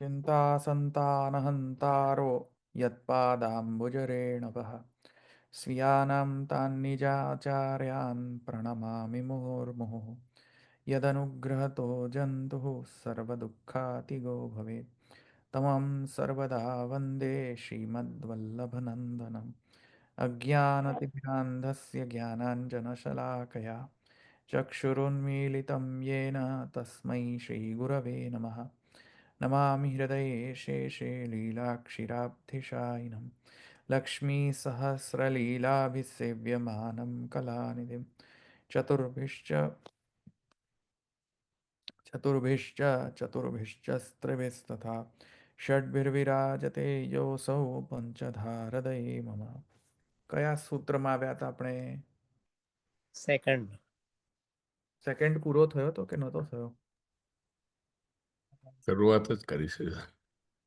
चिन्तासन्तानहन्तारो यत्पादाम्बुजरेणवः स्वीयानां तान्निजाचार्यान् प्रणमामि मुहुर्मुहुः यदनुग्रहतो जन्तुः सर्वदुःखातिगो भवेत् तमं सर्वदा वन्दे श्रीमद्वल्लभनन्दनम् अज्ञानतिभ्रान्धस्य ज्ञानाञ्जनशलाकया चक्षुरुन्मीलितं येन तस्मै श्रीगुरवे नमः नमामि हृदये शेषे लीलाक्षिराब्धिशायिनं लक्ष्मीसहस्रलीलाभिसेव्यमानं कलानिधिं चतुर्भिश्च चतुर्भिश्च चतुर्भिश्च स्त्रिभिस्तथा षड्भिर्विराजते योऽसौ पञ्चधारदये मम કયા સૂત્રમાં આવ્યા હતા આપણે? સેકન્ડ સેકન્ડ પૂરો થયો તો કે નહોતો થયો? શરૂઆત જ કરી છે.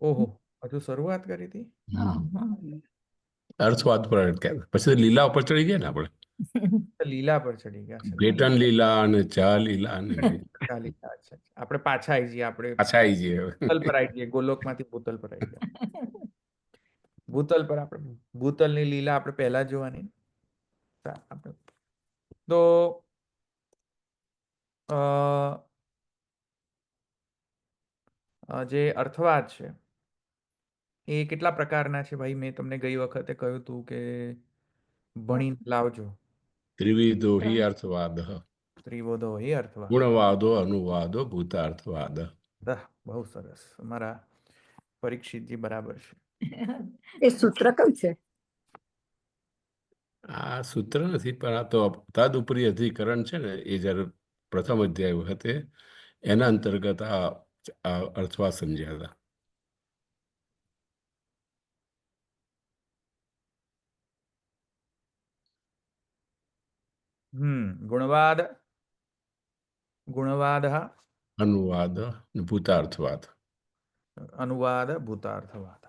ઓહો, હજુ શરૂઆત કરી હતી. અર્થવાદ પર અટક્યા, પછી લીલા ઉપર ચડી ગયા ને આપણે. લીલા પર ચડી ગયા છે. ભેટન લીલા અને ચા લીલા અને ચા લીલા. અચ્છા, આપણે પાછા આવી જઈએ. આપણે પાછા આવી જઈએ હવે. ભૂતલ પર આવી જઈએ. ગોલોકમાંથી ભૂતલ પર આવી ગયા. ભૂતલ પર આપણે ભૂતલની લીલા આપણે પહેલા જોવાની. આપણે તો જે અર્થવાદ છે એ કેટલા પ્રકારના છે ભાઈ? મેં તમને ગઈ વખતે કહ્યું હતું કે ભણીને લાવજો. ત્રિવિધો હિ અર્થવાદ, ત્રિવોધો હિ અર્થવાદ, ગુણવાદો અનુવાદો ભૂતાર્થવાદ. બહુ સરસ. અમારા પરીક્ષિતજી બરાબર છે. એ સૂત્ર કયું છે? આ સૂત્ર નથી, પણ આ તો તદ ઉપરી અધિકરણ છે ને, એ જયારે પ્રથમ અધ્યાય વખતે એના અંતર્ગત આ અર્થવાદ સમજ્યા હતા. ગુણવાદ, ગુણવાદ, અનુવાદ, ભૂતાર્થવાદ. અનુવાદ, ભૂતાર્થવાદ.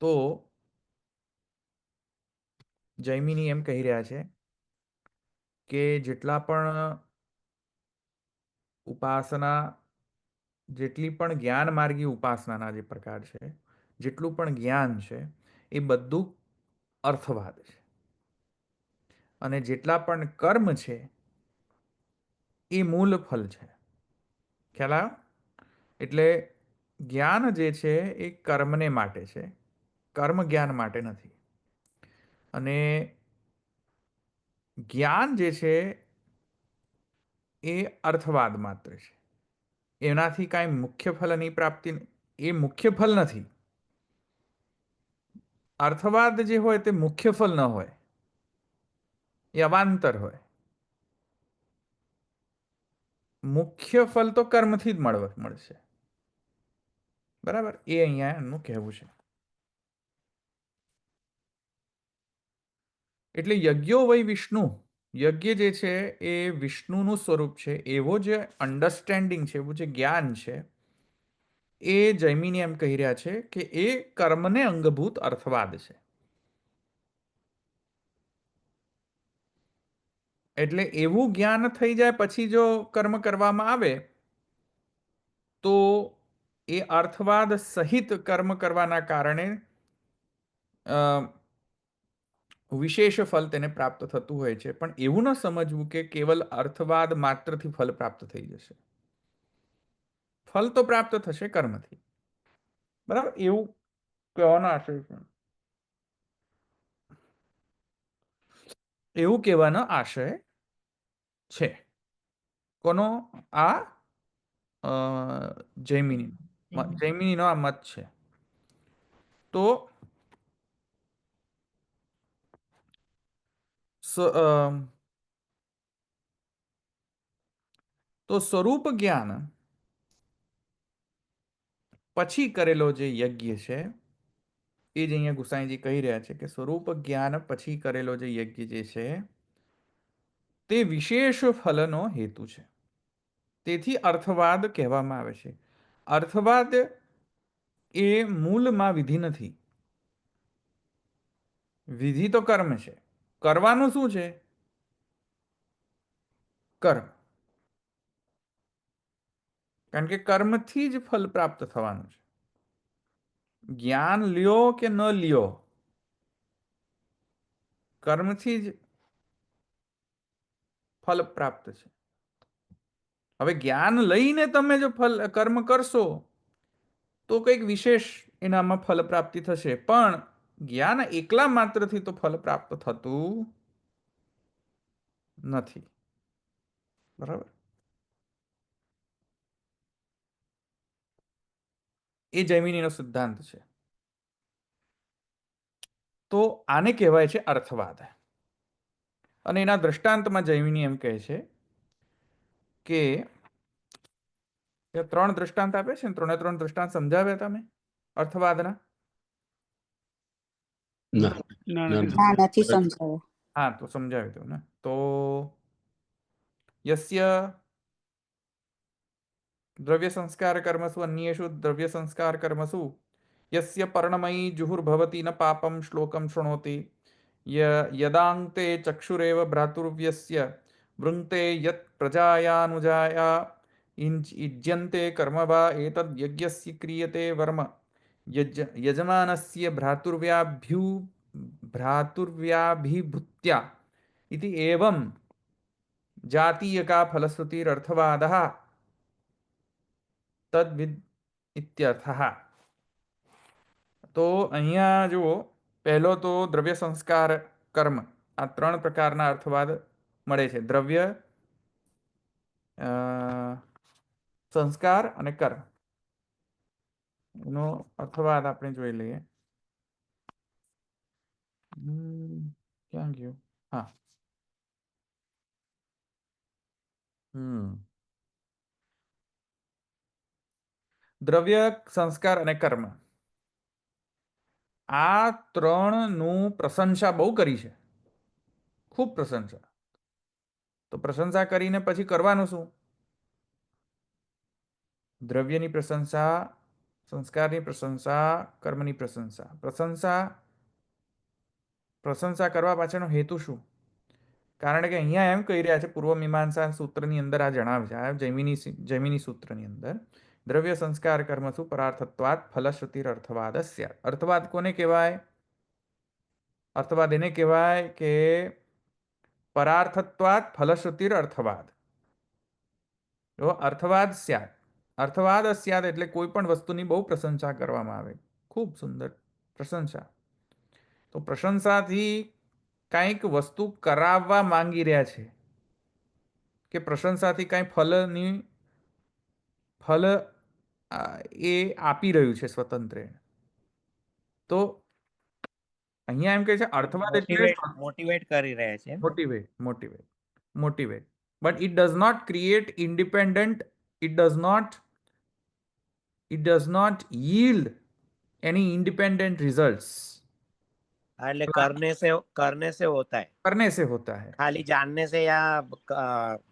તો જૈમિની એમ કહી રહ્યા છે કે જેટલા પણ ઉપાસના, જેટલી પણ જ્ઞાન માર્ગી ઉપાસનાના જે પ્રકાર છે, જેટલું પણ જ્ઞાન છે એ બધું અર્થવાદ છે. અને જેટલા પણ કર્મ છે એ મૂળ ફલ છે. ખ્યાલ આવ્યો? એટલે જ્ઞાન જે છે એ કર્મને માટે છે, કર્મ જ્ઞાન માટે નથી. અને જ્ઞાન જે છે એ અર્થવાદ માત્ર છે. એનાથી કાંઈ મુખ્ય ફલની પ્રાપ્તિ, એ મુખ્ય ફલ નથી. અર્થવાદ જે હોય તે મુખ્ય ફલ ન હોય, એ અવાંતર હોય. મુખ્ય ફલ તો કર્મથી જ મળશે. બરાબર? એ અહીંયા એમનું કહેવું છે. એટલે યજ્ઞો વૈ વિષ્ણુ, યજ્ઞ જે છે એ વિષ્ણુનું સ્વરૂપ છે. એવો જે અન્ડરસ્ટેન્ડિંગ છે, એવું જે જ્ઞાન છે, એ જૈમિની એમ કહી રહ્યા છે કે એ કર્મને અંગભૂત અર્થવાદ છે. એટલે એવું જ્ઞાન થઈ જાય પછી જો કર્મ કરવામાં આવે તો એ અર્થવાદ સહિત કર્મ કરવાના કારણે વિશેષ ફલ તેને પ્રાપ્ત થતું હોય છે. પણ એવું ન સમજવું કે કેવલ અર્થવાદ માત્રથી ફલ પ્રાપ્ત થઈ જશે. ફલ તો પ્રાપ્ત થશે કર્મથી. બરાબર? એવું કહેવાનો આશય છે. એવું કહેવાનો આશય છે. કોનો? આ જૈમિનીનો આ મત છે. તો સ્વરૂપ જ્ઞાન પછી કરેલો જે યજ્ઞ છે એ જ અહીંયા ગુસાઈજી કહી રહ્યા છે કે સ્વરૂપ જ્ઞાન પછી કરેલો જે યજ્ઞ જે છે તે વિશેષ ફલનો હેતુ છે. તેથી અર્થવાદ કહેવામાં આવે છે. અર્થવાદ એ મૂળમાં વિધિ નથી. વિધિ તો કર્મ છે. કરવાનું શું છે? કર્મ. કારણ કે કર્મથી જ ફલ પ્રાપ્ત થવાનું છે. જ્ઞાન લ્યો કે ન લ્યો, કર્મથી જ ફલ પ્રાપ્ત છે. હવે જ્ઞાન લઈને તમે જો કર્મ કરશો તો કંઈક વિશેષ એનામાં ફલ પ્રાપ્તિ થશે, પણ જ્ઞાન એકલા માત્રથી તો ફલ પ્રાપ્ત થતું નથી. બરાબર? એ જૈમિનીનો સિદ્ધાંત છે. તો આને કહેવાય છે અર્થવાદ. અને એના દ્રષ્ટાંતમાં જૈમિની એમ કહે છે કે 3 દ્રષ્ટાંત આપે છે ને, 3 દ્રષ્ટાંત સમજાવ્યા તમે અર્થવાદના? ના ના, ના, નથી હા, સમજાયું. નથી સમજાવ્યો. હા, તો સમજાવી દઉં ને. તો યસ્ય દ્રવ્ય સંસ્કાર કર્મસુ અન્યેષુ દ્રવ્ય સંસ્કાર કર્મસુ યસ્ય પર્ણમયી જુહુર્ભવતિ ન પાપમ શ્લોકમ શૃણોતિ યદાંતે ચક્ષુરેવ ભ્રાતુર્વ્યસ્ય વૃંક્તે યત પ્રજાયાનુજાયા ઇજ્યન્તે કર્મ વા એતદ યજ્ઞસ્ય ક્રિયતે વર્મ યજમાનસ્ય ભ્રાતુર્વ્યાભિભૂત્યા इति एवं जातीयका फलश्रुतिरर्थवादः तद्विद इत्यर्थः. તો અહીંયા જુઓ, પહેલો તો દ્રવ્ય સંસ્કાર કર્મ, આ 3 પ્રકારના અર્થવાદ મળે છે. દ્રવ્ય, સંસ્કાર અને કર્મ એનો અર્થવાદ આપણે જોઈ લઈએ. ક્યાં ગયું? હા, દ્રવ્ય, સંસ્કાર અને કર્મ, આ 3નું પ્રશંસા બહુ કરી છે, ખૂબ પ્રશંસા. તો પ્રશંસા કરીને પછી કરવાનું શું? દ્રવ્યની પ્રશંસા, સંસ્કારની પ્રશંસા, કર્મની પ્રશંસા. પ્રશંસા કરવા પાછળનો હેતુ શું? કારણ કે અહીંયા એમ કહી રહ્યા છે, પૂર્વ મીમાંસા સૂત્રની અંદર આ જણાવે છે, આ જૈમિની સૂત્રની અંદર, દ્રવ્ય સંસ્કાર કર્મસુ પરાર્થત્વાત ફલશ્રુતિર અર્થવાદસ્ય. અર્થવાદ કોને કહેવાય? અર્થવાદ એને કહેવાય કે પરાર્થત્વાત ફલશ્રુતિર અર્થવાદ. અર્થવાદ સ્યાત, અર્થવાદ સ્યાત એટલે કોઈ પણ વસ્તુની બહુ પ્રશંસા કરવામાં આવે, ખૂબ સુંદર પ્રશંસા. તો પ્રશંસાથી કંઈક વસ્તુ કરાવવા માંગી રહ્યા છે કે પ્રશંસાથી કાંઈ ફલ એ આપી રહ્યું છે સ્વતંત્ર. તો અહીંયા એમ કહે છે અર્થવાદ એટલે મોટિવેટ કરી રહ્યા છે. Motivate, but it does not create independent, it does not yield any independent results. એટલે करने से होता है, करने से होता है, खाली जानने से या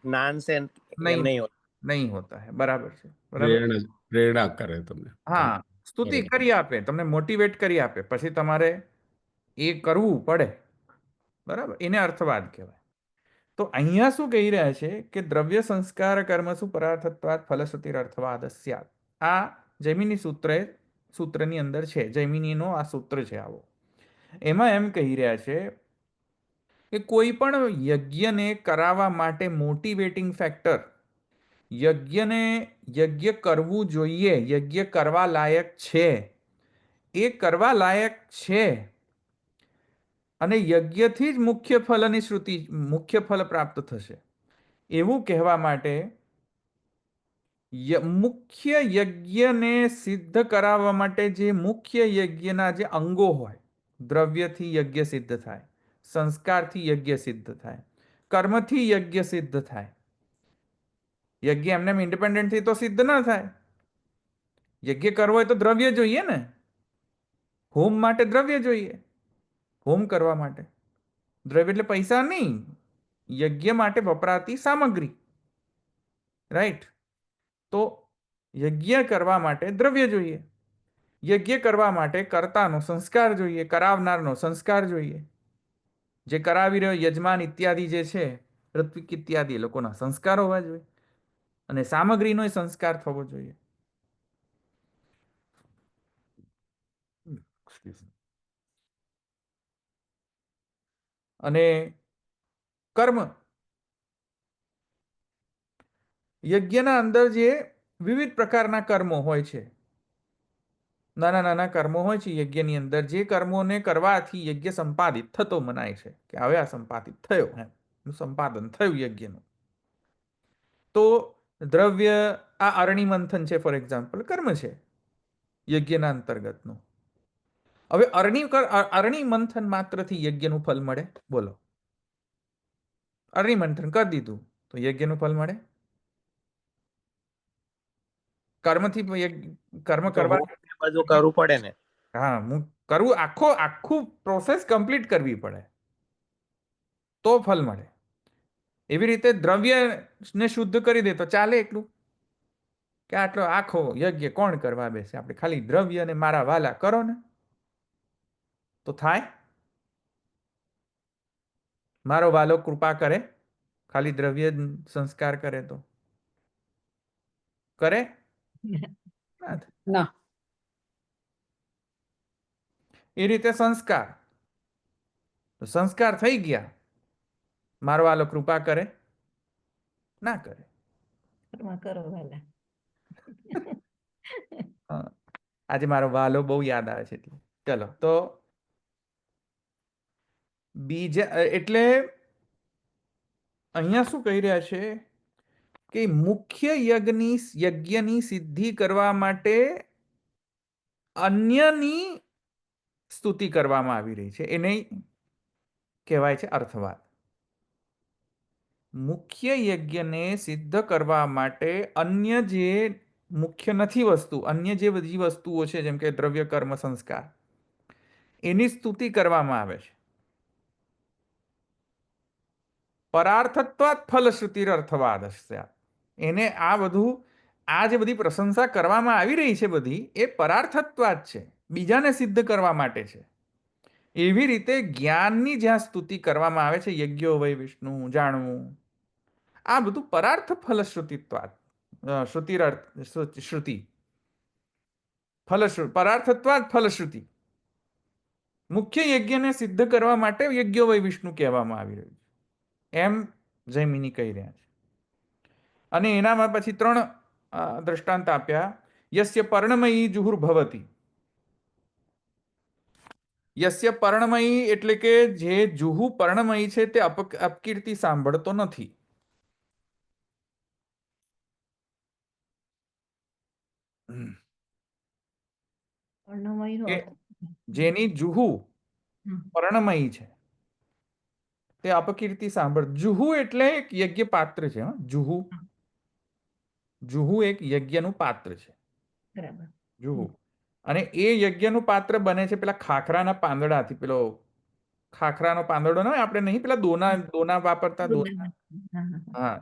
ज्ञान से नहीं होता. नहीं होता है. बराबर છે, બરાબર. પ્રેરણા કરે તમને. હા, સ્તુતિ કરી આપે, તમને મોટિવેટ કરી આપે, પછી તમારે એ કરવું પડે. બરાબર, એને અર્થવાદ કહેવાય. તો અહીંયા શું કહી રહ્યા છે કે દ્રવ્ય સંસ્કાર કર્મસુ પરાર્થત્વાદ ફલશ્રુતિર અર્થવાદ સ્યાત. આ જૈમિની સૂત્રની અંદર છે, જૈમિનીનો આ સૂત્ર છે આવો. એમાં એમ કહી રહ્યા છે કે કોઈ પણ યજ્ઞને કરાવવા માટે મોટિવેટિંગ ફેક્ટર, યજ્ઞ કરવું જોઈએ, યજ્ઞ કરવા લાયક છે, એ કરવા લાયક છે, અને યજ્ઞથી જ મુખ્ય ફલ પ્રાપ્ત થશે એવું કહેવા માટે મુખ્ય યજ્ઞને સિદ્ધ કરાવવા માટે જે મુખ્ય યજ્ઞના જે અંગો હોય, દ્રવ્યથી યજ્ઞ સિદ્ધ થાય, સંસ્કારથી યજ્ઞ સિદ્ધ થાય, કર્મથી યજ્ઞ સિદ્ધ થાય. યજ્ઞ એમને ઇન્ડિપેન્ડન્ટથી તો સિદ્ધ ના થાય. યજ્ઞ કરવો હોય તો દ્રવ્ય જોઈએ ને. હોમ માટે દ્રવ્ય જોઈએ, હોમ કરવા માટે. દ્રવ્ય એટલે પૈસા નહીં, યજ્ઞ માટે વપરાતી સામગ્રી. રાઈટ? તો યજ્ઞ કરવા માટે દ્રવ્ય જોઈએ, યજ્ઞ કરવા માટે કર્તાનો સંસ્કાર જોઈએ, કરાવનારનો સંસ્કાર જોઈએ. જે કરાવી રહ્યો યજમાન ઇત્યાદિ જે છે, ઋત્વિક ઇત્યાદિ લોકોના સંસ્કાર હોવા જોઈએ. અને સામગ્રીનો સંસ્કાર થવો જોઈએ. અને કર્મ, યજ્ઞના અંદર જે વિવિધ પ્રકારના કર્મો હોય છે, નાના નાના કર્મો હોય છે યજ્ઞની અંદર, જે કર્મોને કરવાથી યજ્ઞ સંપાદિત થતો મનાય છે કે હવે આ સંપાદિત થયો, સંપાદન થયું યજ્ઞનું. તો દ્રવ્ય, આ અરણી મંથન છે ફોર એક્ઝામ્પલ, કર્મ છે યજ્ઞના અંતર્ગતનું. હવે અરણી મંથન માત્રથી યજ્ઞનું ફળ મળે? બોલો. અરણી મંથન કરી દીધું તો યજ્ઞનું ફળ મળે? કર્મથી કર્મ કરવા બધું કરવું પડે ને. હા, હું કરું, આખું પ્રોસેસ કમ્પ્લીટ કરવી પડે તો ફળ મળે. એવી રીતે દ્રવ્યને શુદ્ધ કરી દે તો ચાલે એટલું? કે આટલો આખો યજ્ઞ કોણ કરવા બેસે, આપણે ખાલી દ્રવ્ય ને મારા વાલા કરો ને તો થાય? મારો વાલો કૃપા કરે, ખાલી દ્રવ્ય સંસ્કાર કરે તો કરે? ના થાય. ના. એ રીતે સંસ્કાર, તો સંસ્કાર થઈ ગયા, મારો વાલો કૃપા કરે? ના કરે. કરો વાલા. હા, આજે મારો વાલો બહુ યાદ આવે છે એટલે ચલો. તો બીજા એટલે અહીંયા શું કહી રહ્યા છે કે મુખ્ય યજ્ઞની સિદ્ધિ કરવા માટે અન્યની સ્તુતિ કરવામાં આવી રહી છે, એને કહેવાય છે અર્થવાદ. મુખ્ય યજ્ઞને સિદ્ધ કરવા માટે અન્ય જે મુખ્ય નથી વસ્તુ, અન્ય જે બધી વસ્તુઓ છે જેમ કે દ્રવ્ય, કર્મ, સંસ્કાર, એની સ્તુતિ કરવામાં આવે છે. પરાર્થત્વાત ફલશ્રુતિરર્થવાદ. એને આ બધું, આ જે બધી પ્રશંસા કરવામાં આવી રહી છે બધી, એ પરાર્થત્વાત છે, બીજાને સિદ્ધ કરવા માટે છે. એવી રીતે જ્ઞાનની જ્યાં સ્તુતિ કરવામાં આવે છે, યજ્ઞો વૈ વિષ્ણુ, જાણવું, આ બધું પરાર્થ ફલશ્રુતિત્વાત, શ્રુતિ પરાર્થત્વાત ફલશ્રુતિ. મુખ્ય યજ્ઞને સિદ્ધ કરવા માટે યજ્ઞો વૈ વિષ્ણુ કહેવામાં આવી રહ્યું છે, એમ જૈમિની કહી રહ્યા છે. અને એનામાં પછી 3 દ્રષ્ટાંત આપ્યા. યસ્ય પર્ણમયી જુહુર્ભવતી. યસ્ય પર્ણમયી એટલે કે જે જુહુ પર્ણમયી છે તે અપકીર્તિ સાંભળતો નથી. જેની જુહુ પર્ણમયી છે તે અપકીર્તિ સાંભળ. જુહુ એટલે એક યજ્ઞ પાત્ર છે. જુહુ એક યજ્ઞનું પાત્ર છે. બરાબર. જુહુ. અને એ યજ્ઞનું પાત્ર બને છે પેલા ખાખરાના પાંદડાથી. પેલો ખાખરાનો પાંદડો ના, આપણે નહીં પેલા દોના વાપરતા, હા,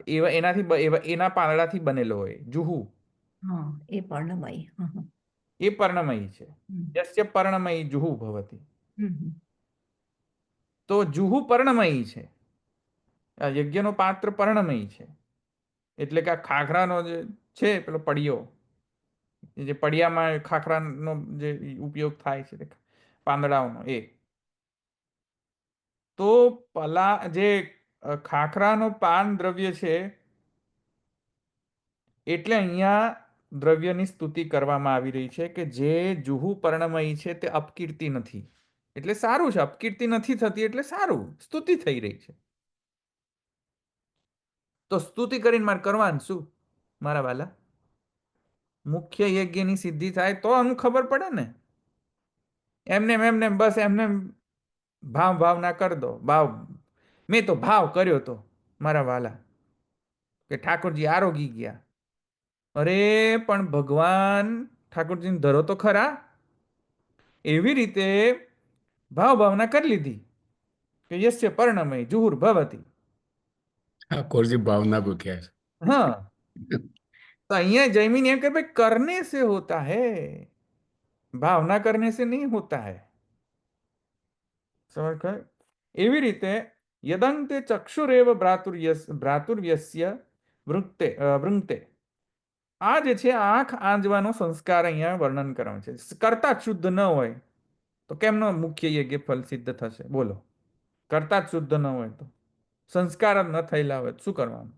એના પાંદડાથી બનેલો હોય જુહુ. એ પર્ણમય. એ પર્ણમયી છે. યસ્ય પર્ણમયી જુહુ ભવતી. તો જુહુ પર્ણમયી છે, આ યજ્ઞનો પાત્ર પર્ણમયી છે. એટલે કે આ ખાખરાનો જે છે પેલો પડિયો, જે પડિયામાં ખાખરાનો જે ઉપયોગ થાય છે પાંદડાઓનો, એ તો જે ખાખરાનો પાન દ્રવ્ય છે, એટલે અહીંયા દ્રવ્યની સ્તુતિ કરવામાં આવી રહી છે કે જે જુહુ પર્ણમયી છે તે અપકીર્તિ નથી, એટલે સારું છે. અપકીર્તિ નથી થતી એટલે સારું, સ્તુતિ થઈ રહી છે. તો સ્તુતિ કરીને મારે કરવાનું શું મારા વાલા? મુખ્ય યજ્ઞની સિદ્ધિ થાય તો અમને ખબર પડે ને. એમને બસ એમને ભાવના કરી દો. મેં તો ભાવ કર્યો તો મારા વાલા કે ઠાકોરજી આરોગી ગયા. અરે પણ ભગવાન ઠાકોરજીને ધરો તો ખરા. એવી રીતે ભાવના કરી લીધી કે યસ્ય પર્ણમય જુહુર ભવતી. ઠાકોરજી ભાવના को क्या है? हाँ, तो અહીંયા जैमिन ये कि भाई करने से होता है, भावना करने से नहीं होता है. समझ गए? એવી રીતે યદંતે ચક્ષુરેવ ભ્રાતુર્યસ્ય વૃંક્તે આ જે છે આંખ આંજવાનો સંસ્કાર અહીંયા વર્ણન કરવામાં છે. કરતા જ શુદ્ધ ન હોય તો કેમનો મુખ્ય યજ્ઞ ફલ સિદ્ધ થશે? બોલો. કરતા જ શુદ્ધ ન હોય તો, સંસ્કાર જ ન થયેલા હોય તો શું કરવાનું?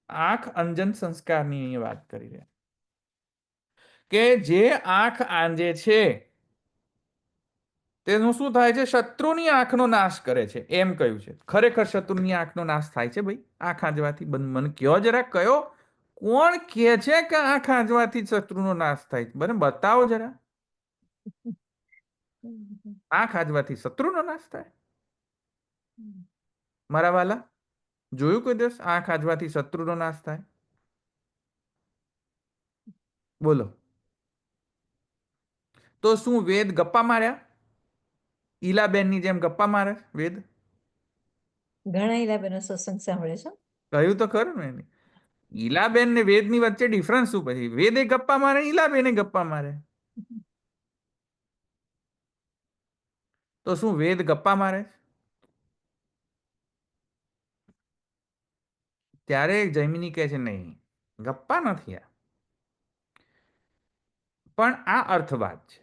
આંખ અંજન સંસ્કારની અહીંયા વાત કરી રહ્યા કે જે આંખ આંજે છે તેનું શું થાય છે? શત્રુની આંખનો નાશ કરે છે એમ કહ્યું છે. ખરેખર શત્રુની આંખનો નાશ થાય છે ભાઈ આંખ આંજવાથી? મને કયો જરા, કયો કોણ કહે છે કે આંખ આંજવાથી શત્રુનો નાશ થાય છે? મને બતાવો જરા. આંખ આંજવાથી શત્રુનો નાશ થાય? મારા વાલા, જોયું કોઈ દિવસ આંખ આંજવાથી શત્રુનો નાશ થાય? બોલો. તો શું વેદ ગપ્પા માર્યા? ઈલાબેનની જેમ ગપ્પા મારે વેદ? ઘણા ઈલાબેનો સત્સંગ સાંભળે છે. કહ્યું તો ખરું ને એને. ઈલાબેન ને વેદની વચ્ચે ડિફરન્સ શું? પછી વેદે ગપ્પા મારે, ઈલાબેને ગપ્પા મારે. તો શું વેદ ગપ્પા મારે? ત્યારે જૈમિની કહે છે નહીં, ગપ્પા નથી આ, પણ આ અર્થવાદ છે.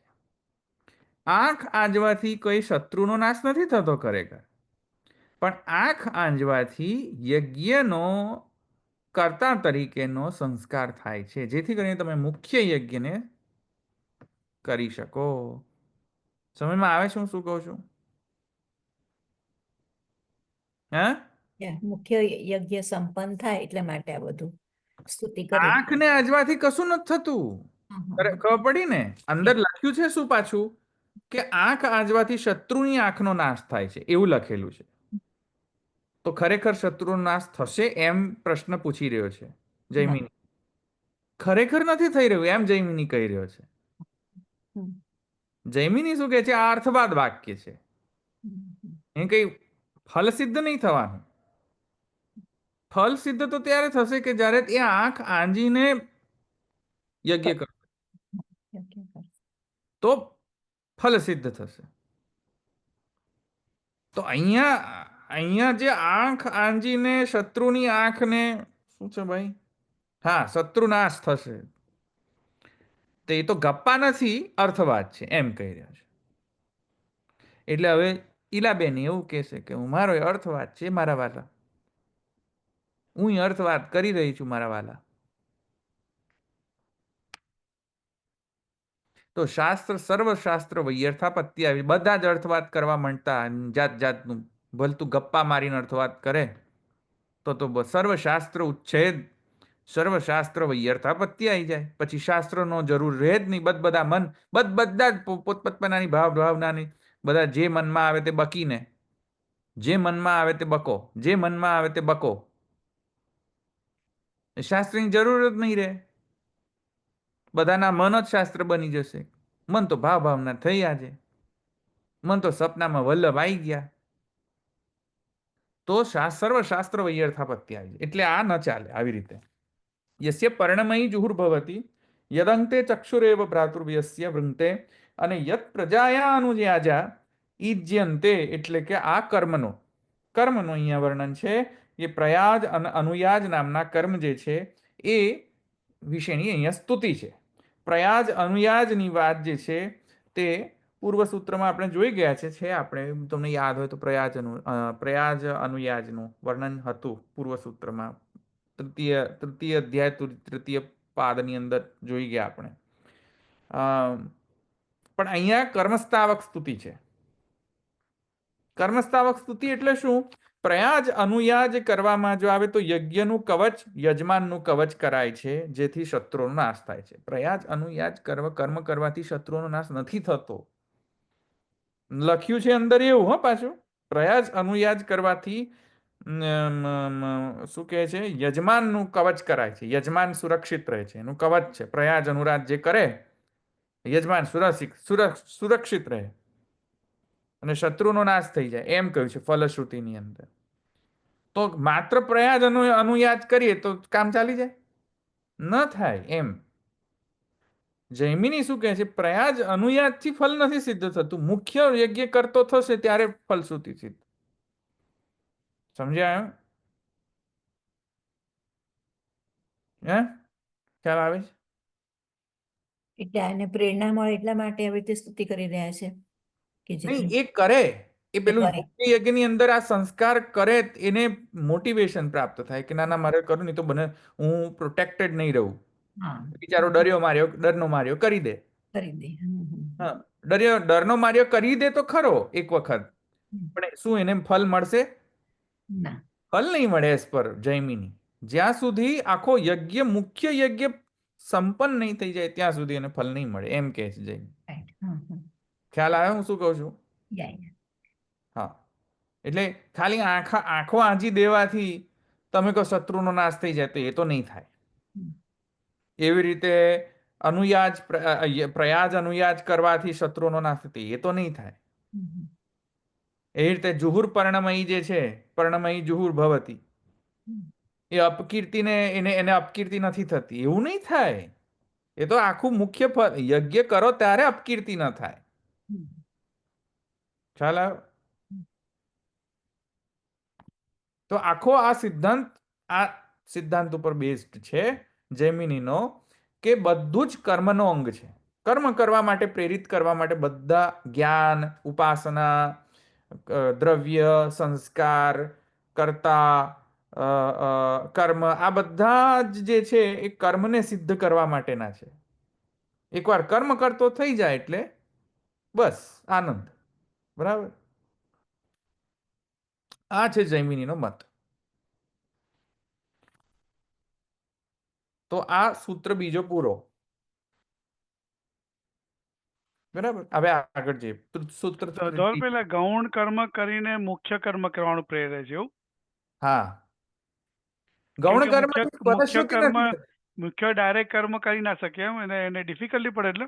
આંખ આંજવાથી કોઈ શત્રુનો નાશ નથી થતો ખરેખર, પણ આંખ આંજવાથી યજ્ઞનો કર્તા તરીકેનો સંસ્કાર થાય છે, જેથી કરીને તમે મુખ્ય યજ્ઞને કરી શકો. સમજમાં આવે છે હું શું કહું છું? હા, મુખ્ય યજ્ઞ સંપન્ન થાય એટલા માટે આ બધું સ્તુતિ કરી. આંખને આંજવાથી કશું નથી થતું. ખબર પડી ને? અંદર લખ્યું છે શું પાછું કે આંખ આંજવાથી શત્રુની આંખનો નાશ થાય છે એવું લખેલું છે. તો ખરેખર શત્રુનો નાશ થશે એમ પ્રશ્ન પૂછી રહ્યો છે જૈમિની. ખરેખર નથી થઈ રહ્યું એમ જૈમિની કહી રહ્યો છે. જૈમિની શું કહે છે? આ અર્થવાદ વાક્ય છે, એ કઈ ફલ સિદ્ધ નહીં થવાનું. ફલ સિદ્ધ તો ત્યારે થશે કે જ્યારે એ આંખ આંજીને યજ્ઞ કરશે તો ફલ સિદ્ધ થશે. તો અહીંયા જે આંખ આંજીને શત્રુની આંખને શું છે ભાઈ? હા, શત્રુનાશ થશે. તો એ તો ગપ્પા નથી, અર્થવાદ છે એમ કહી રહ્યા છે. એટલે હવે ઈલાબેન એવું કહેશે કે હું મારો અર્થવાદ છે મારા વાલા, હું અર્થવાદ કરી રહી છું મારા વાલા. તો શાસ્ત્ર સર્વશાસ્ત્ર વ્યર્થાપત્તિ આવી, બધા જ અર્થવાદ કરવા માંડતા જાત જાતનું. ભલતું ગપ્પા મારીને અર્થવાદ કરે તો સર્વશાસ્ત્ર ઉચ્છેદ, સર્વશાસ્ત્ર વ્યર્થાપત્તિ આવી જાય. પછી શાસ્ત્રનો જરૂર રહે જ નહીં. બધા મન બધા જ પોતપોતાની ભાવનાની બધા જે મનમાં આવે તે બકીને, જે મનમાં આવે તે બકો, જે મનમાં આવે તે બકો. શાસ્ત્રની જરૂર જ નહીં રહે. બધાના મન જ શાસ્ત્ર બની જશે. મન તો ભાવના થઈ આજે, મન તો સપનામાં વલ્લભ આવી ગયા. તો સર્વશાસ્ત્ર વ્યર્થાપત્તિ આવી જાય. એટલે આ ન ચાલે આવી રીતે. યસ્ય પર્ણમયી જુહુર્ભવતી યદંતે ચક્ષુરેવ ભ્રાતૃવ્યસ્ય વૃંતે અને યત પ્રજાયા અનુજ્યાજા ઈજ્યંતે, એટલે કે આ કર્મનું અહીંયા વર્ણન છે. એ પ્રયાજ અને અનુયાજ નામના કર્મ જે છે એ વિશેની અહીંયા સ્તુતિ છે. પ્રયાજ અનુયાજની વાત જે છે તે પૂર્વ સૂત્રમાં આપણે જોઈ ગયા છે. આપણે તમને યાદ હોય તો પ્રયાજ અનુયાજનું વર્ણન હતું પૂર્વ સૂત્રમાં. તૃતીય અધ્યાય તૃતીય પાદની અંદર જોઈ ગયા આપણે. પણ અહીંયા કર્મસ્તાવક સ્તુતિ છે. કર્મસ્તાવક સ્તુતિ એટલે શું? પ્રયાજ અનુયાજ કરવામાં જો આવે તો યજ્ઞનું કવચ, યજમાનનું કવચ કરાય છે, જેથી શત્રુનો નાશ થાય છે. પ્રયાજ અનુયાજ કર્મ કરવાથી શત્રુનો નાશ નથી થતો. લખ્યું છે અંદર એવું. પાછું પ્રયાજ અનુયાજ કરવાથી શું કહે છે? યજમાનનું કવચ કરાય છે. યજમાન સુરક્ષિત રહે છે, એનું કવચ છે. પ્રયાજ અનુરાજ જે કરે યજમાન સુરક્ષિત રહે અને શત્રુનો નાશ થઈ જાય એમ કહ્યું છે ફલશ્રુતિની અંદર. તો માત્ર પ્રયાજ અનુયાજ કરીએ તો કામ ચાલી જાય? ન થાય એમ. જૈમિની શું કહે છે? પ્રયાજ અનુયાજથી ફલ નથી સિદ્ધ થતું, મુખ્ય યજ્ઞ કરતો થશે ત્યારે ફલશ્રુતિ સિદ્ધ. સમજ્યા? ખ્યાલ આવે છે? એટલે આને પ્રેરણા મળે એટલા માટે આવી રીતે સ્તુતિ કરી રહ્યા છે કે નહીં, જેથી એ કરે, એ પેલું કરે. યજ્ઞની અંદર આ સંસ્કાર કરે, એને મોટિવેશન પ્રાપ્ત થાય કે ના ના મારે કરું, નહીં તો બને હું પ્રોટેક્ટેડ નહીં રહું. હા બિચારો ડરનો માર્યો કરી દે. કરી દે. હા, ડરનો માર્યો કરી દે તો ખરો એક વખત, પણ શું એને ફલ મળશે? ના. ફલ નહીં મળે એસ પર જૈમિની. જ્યાં સુધી આખો યજ્ઞ, મુખ્ય યજ્ઞ સંપન્ન નહીં થઈ જાય ત્યાં સુધી એને ફલ નહીં મળે, એમ કહે છે જૈન. રાઈટ. ખ્યાલ આવ્યો હું શું કહું છું? યા. હા, એટલે ખાલી આંખો આંજી દેવાથી તમે કહો શત્રુનો નાશ થઈ જાય, તો એ તો નહીં થાય. એવી રીતે પ્રયાજ અનુયાજ કરવાથી શત્રુનો નાશ થાય, એ તો નહીં થાય. એવી રીતે જુહુર પર્ણમયી જે છે, પર્ણમયી જુહુર ભવતી, એ અપકીર્તિને એને અપકીર્તિ નથી થતી, એવું નહીં થાય. એ તો આખું મુખ્ય ફળ, યજ્ઞ કરો ત્યારે અપકીર્તિ ન થાય. ખ્યાલ આવ્યો? તો આખો આ સિદ્ધાંત ઉપર બેઝડ છે જૈમિનીનો, કે બધું જ કર્મનો અંગ છે. કર્મ કરવા માટે, પ્રેરિત કરવા માટે બધા જ્ઞાન, ઉપાસના, દ્રવ્ય, સંસ્કાર, કર્તા, કર્મ, આ બધા જ જે છે એ કર્મને સિદ્ધ કરવા માટેના છે. એકવાર કર્મ કરતો થઈ જાય એટલે બસ આનંદ. બરાબર? આ છે જૈમિનીનો મત. તો આ સૂત્ર બીજો પૂરો. બરાબર? હવે આગળ જઈએ. સૂત્ર ધોલ પેલા ગૌણ કર્મ કરીને મુખ્ય કર્મ કરવાનું પ્રેરે છે એવું? હા, ગૌણ કેમ કે કર્મ સ્પષ્ટ નથી. મુખ્ય ડાયરેક્ટ કર્મ કરી ના શકે એમ, એને ડિફિકલ્ટી પડે એટલે?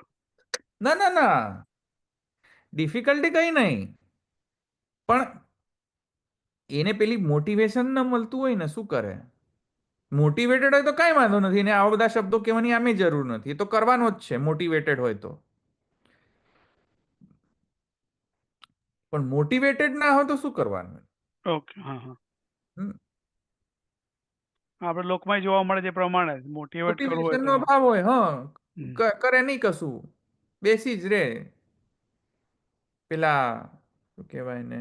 ના ના ના, ડિફિકલ્ટી કઈ નહીં, પણ એને પેલી મોટિવેશન ન મળતું હોય ને, શું કરે? મોટિવેટેડ હોય તો કાંઈ વાંધો નથી, એને આવા બધા શબ્દો કહેવાની આમે જરૂર નથી, એ તો કરવાનો જ છે મોટિવેટેડ હોય તો. પણ મોટિવેટેડ ના હોય તો શું કરવાનું? ઓકે. હા. આપણે લોકમાં જોવા મળે છે પ્રમાણે મોટિવેટ કરવું હોય મોટિવેશન તો. નો અભાવ હોય, હા, કરે નહીં કશું, બેસી જ રે. પેલા શું કહેવાય ને,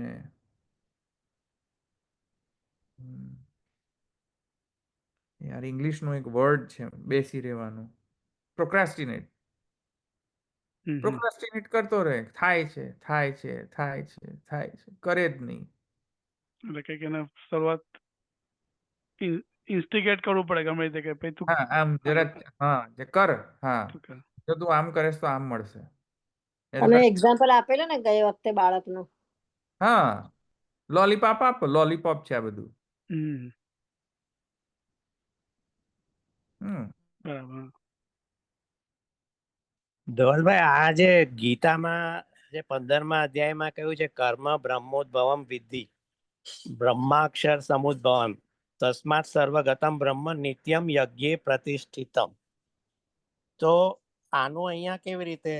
યાર ઇંગ્લિશનો એક વર્ડ છે બેસી રહેવાનું, પ્રોક્રાસ્ટિનેટ. પ્રોક્રાસ્ટિનેટ કરતો રહે, થાય છે, કરે જ નહીં. એટલે કંઈક એને શરૂઆત ઇન્સ્ટિગેટ કરવું પડે ગમે રીતે કે ભાઈ તું. હા, આમ જરા, હા, જે કર, હા, તું કર. જો તું આમ કરીશ તો આમ મળશે. તમે એક્ઝામ્પલ આપેલું ને ગઈ વખતે બાળકનું. હા, લોલીપોપ આપો, લોલીપોપ છે આ બધું. બરાબર. ધવલભાઈ, આ જે ગીતામાં જે 15મા અધ્યાયમાં કહ્યું છે, કર્મ બ્રહ્મોદ્ભવમ વિદ્ધિ બ્રહ્માક્ષર સમુદ્ભવમ તસ્માત સર્વગતમ બ્રહ્મ નિત્યમ યજ્ઞે પ્રતિષ્ઠિતમ. તો આનું અહીંયા કેવી રીતે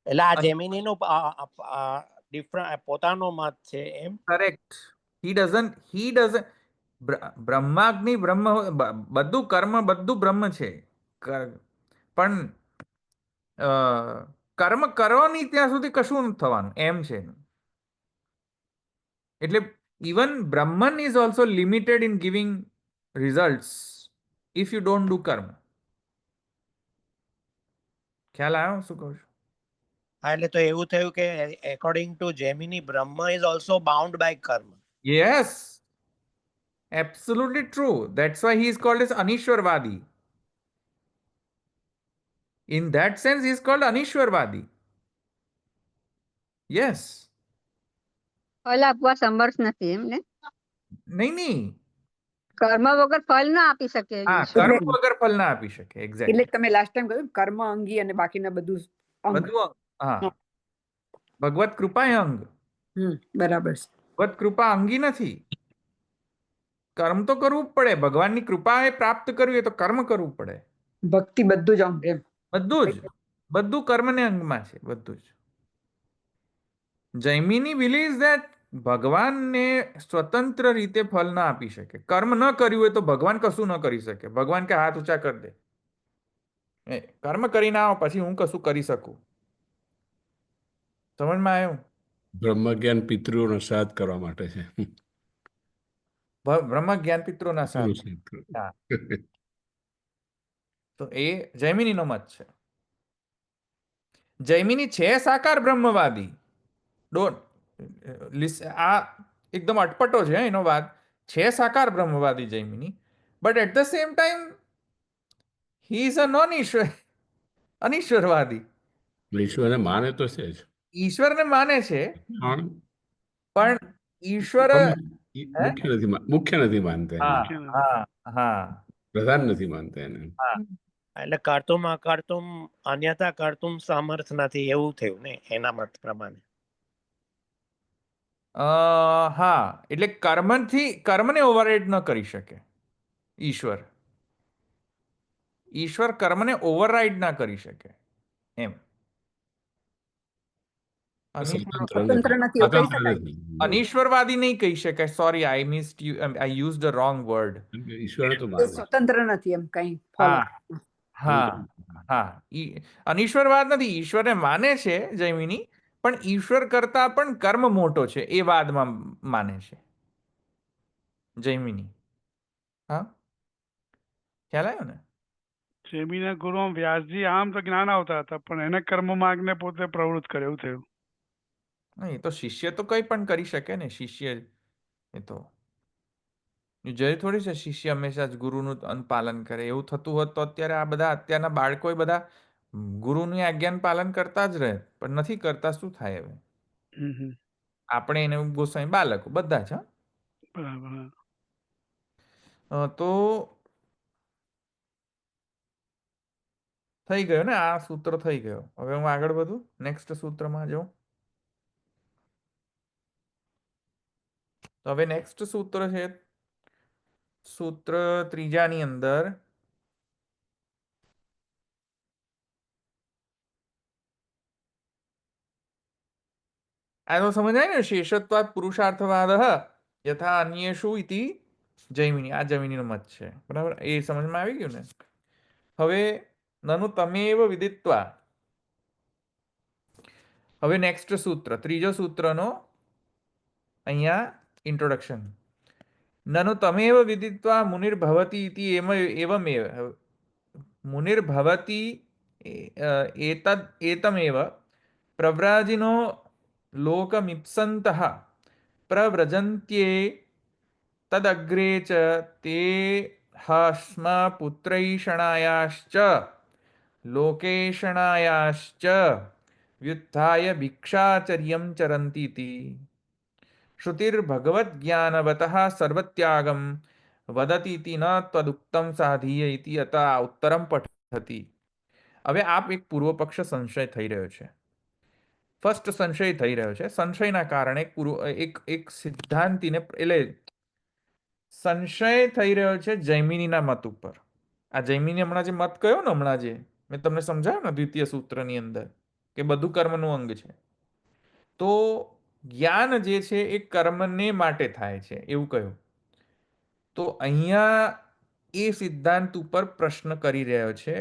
એટલે આ જેમિનીનો પોતાનો મત છે એમ? કરેક્ટ. હી ડઝન્ટ બ્રહ્માગ્નિ બ્રહ્મ, બધું કર્મ, બધું બ્રહ્મ છે, પણ કર્મ કરો નહીં ત્યાં સુધી કશું નથી થવાનું, એમ છે. એટલે even Brahman is also limited in giving results if you don't do karma. ખ્યાલ આવ્યો શું કહું છું? હા, એટલે તો એવું થયું કે એકોર્ડિંગ ટુ જેમિની બ્રહ્મ ઇઝ ઓલ્સો બાઉન્ડ બાય કર્મ. Yes, absolutely true. That's why he is called as Anishwarvadi. In that sense, he is called Anishwarvadi. Yes. ફલ આપવા સમર્થ નથી એમ ને? નહીં. કર્મ વગર ફલ ના આપી શકે. હા, કર્મ વગર ફલ ના આપી શકે. એક્ઝેક્ટલી. એટલે તમે લાસ્ટ ટાઈમ કહ્યું કર્મ અંગી અને બાકીના બધું અંગ. બધું હા, ભગવત કૃપા એ અંગ. બરાબર છે. ભગવત કૃપા અંગી નથી. કર્મ તો કરવું જ પડે. ભગવાનની કૃપા એ પ્રાપ્ત કરવી હોય તો કર્મ કરવું પડે. ભક્તિ બધું જ અંગ એમ. બધું કર્મને અંગમાં છે, બધું જ. જૈમિની believes that ભગવાનને સ્વતંત્ર રીતે ફળ ના આપી શકે. કર્મ ન કર્યું હોય તો ભગવાન કશું ન કરી શકે. ભગવાન કે હાથ ઊંચા કરી દે, કર્મ કરીને આવો પછી હું કશું કરી શકું. સમજમાં આવ્યું? બ્રહ્મજ્ઞાન પિતૃઓનો શ્રાદ્ધ કરવા માટે છે. બ્રહ્મ જ્ઞાન પિતૃના પિતૃઓનું સાથ. શ્રાદ્ધ કરવા. હા. તો એ જૈમિનીનો મત છે. જૈમિની છે સાકાર બ્રહ્મવાદી. ડોન્ટ આ એકદમ અટપટો છે એનો વાત. છે સાકાર બ્રહ્મવાદી Jaimini, but at the same time he is a non Ishwar અનિશ્વરવાદી. ઈશ્વરને માને તો છે જ. ઈશ્વરને માને છે, પણ પણ ઈશ્વર હે? મુખ્ય નથી માનતા એને. હા હા હા પ્રધાન નથી માનતા એને. હા. એટલે કર્તુમ અકર્તુમ અન્યથા કર્તુમ સમર્થ નથી એવું થયું ને એના મત પ્રમાણે. હા, એટલે કર્મને ઓવરરાઈડ ન કરી શકે ઈશ્વર. ઈશ્વર કર્મને ઓવરરાઈડ ના કરી શકે એમ. સ્વતંત્ર નથી એવું કહી શકાય. અનિશ્વરવાદી નહીં કહી શકાય. Sorry, I missed you, I use the wrong word. ઈશ્વરને તો એ માને છે. સ્વતંત્ર નથી એમ કઈ ફળ. હા હા, અનિશ્વરવાદ નથી. ઈશ્વરને માને છે જૈમિની, પણ ઈશ્વર કરતા પણ કર્મ મોટો છે એ વાદમાં માને છે જૈમિની. હા, ખ્યાલ આવ્યો ને? જૈમિના ગુરુ વ્યાસજી આમ તો જ્ઞાન આવતા હતા પણ એને કર્મ માર્ગને પોતે પ્રવૃત્ત કરે એવું થયું. એ તો શિષ્ય તો કંઈ પણ કરી શકે ને. શિષ્ય એ તો જરૂરી થોડી છે શિષ્ય હંમેશા જ ગુરુનું પાલન કરે. એવું થતું હોત તો અત્યારે આ બધા અત્યારના બાળકો બધા ગુરુની આજ્ઞાનું પાલન કરતા જ રહે, પણ નથી કરતા. શું થાય હવે? આપણે એને ગોસાઈ બાળકો બધા જ. બરાબર. તો થઈ ગયો ને, આ સૂત્ર થઈ ગયો. હવે હું આગળ વધું, નેક્સ્ટ સૂત્રમાં જાઉં. તો હવે નેક્સ્ટ સૂત્ર છે સૂત્ર ત્રીજાની અંદર આ તો સમજાય ને, શેષત્વાદ પુરુષાર્થવાદ યથા અન્યેષુ ઇતિ જૈમિની. આ જૈમિનીનો મત છે, બરાબર? એ સમજમાં આવી ગયું ને? હવે નનુ તમેવ વિદિત્વા. હવે નેક્સ્ટ સૂત્ર, ત્રીજો સૂત્રનો અહીંયા ઇન્ટ્રોડક્શન. નનુ તમેવ વિદિત્વા મુનિર્ભવતી ઇતિ એવમેવ મુનિર્ભવતી એતમેવ પ્રવ્રાજિનો લોકમિપ્સन्तઃ પ્રવ્રજન્ત્યે તદગ્રે ચ તે હસ્મ પુત્રૈષણાયાશ્ચ લોકેષણાયાશ્ચ વ્યુત્થાય ભિક્ષાચર્યં ચરન્તીતિ. શ્રુતિર્ભગવદ્જ્ઞાનવતઃ સર્વત્યાગમ વદતીતિ ન તદુક્તમ સાધીય ઇતિ અત ઉત્તરમ પઠતી. હવે આપ એક પૂર્વ પક્ષ સંશય થઈ રહ્યો છે. ફર્સ્ટ સંશય થઈ રહ્યો છે. સંશયના કારણે એક સિદ્ધાંતિને, એટલે સંશય થઈ રહ્યો છે જૈમિનીના મત ઉપર. આ જૈમિની હમણાં જે મત કયો ને, હમણાં જે મેં તમને સમજાવ્યું ને દ્વિતીય સૂત્રની અંદર, કે બધું કર્મનું અંગ છે. તો જ્ઞાન જે છે એ કર્મને માટે થાય છે એવું કહ્યું. તો અહીંયા એ સિદ્ધાંત ઉપર પ્રશ્ન કરી રહ્યો છે.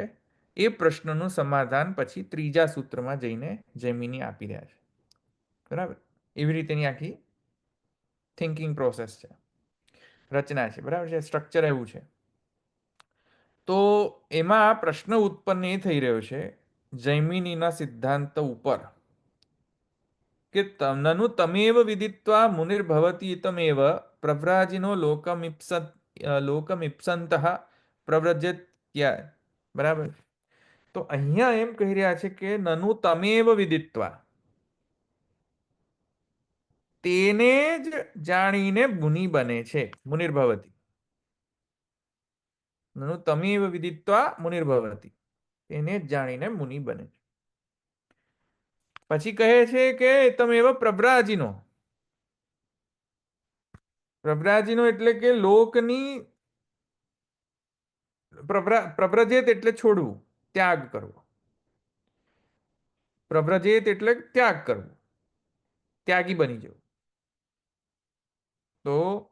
એ પ્રશ્નનું સમાધાન પછી ત્રીજા સૂત્રમાં જઈને જૈમિની આપી રહ્યા છે, બરાબર? એવી રીતેની આખી થિંકિંગ પ્રોસેસ છે, રચના છે, બરાબર છે? સ્ટ્રક્ચર એવું છે. તો એમાં પ્રશ્ન ઉત્પન્ન એ થઈ રહ્યો છે જૈમિનીના સિદ્ધાંત ઉપર કે નનુ તમેવ વિદિત્વા મુનિર્ભવતી તમેવ પ્રવ્રાજિનો લોકમિપ્સંતઃ પ્રવ્રજત્યા. બરાબર? તો અહીંયા એમ કહી રહ્યા છે કે નનુ તમેવ વિદિત્વા, તેને જ જાણીને મુનિ બને છે. મુનિર્ભવતી, નનુ તમેવ વિદિત્વા મુનિર્ભવતી, તેને જ જાણીને મુનિ બને છે. પછી કહે છે કે તમેવ પ્રવ્રાજિનો. પ્રવ્રાજિનો એટલે કે લોકની, પ્રવ્રજેત એટલે છોડવું, ત્યાગ કરવો. પ્રવ્રજેત એટલે ત્યાગ કરવો, ત્યાગી બની જવું. તો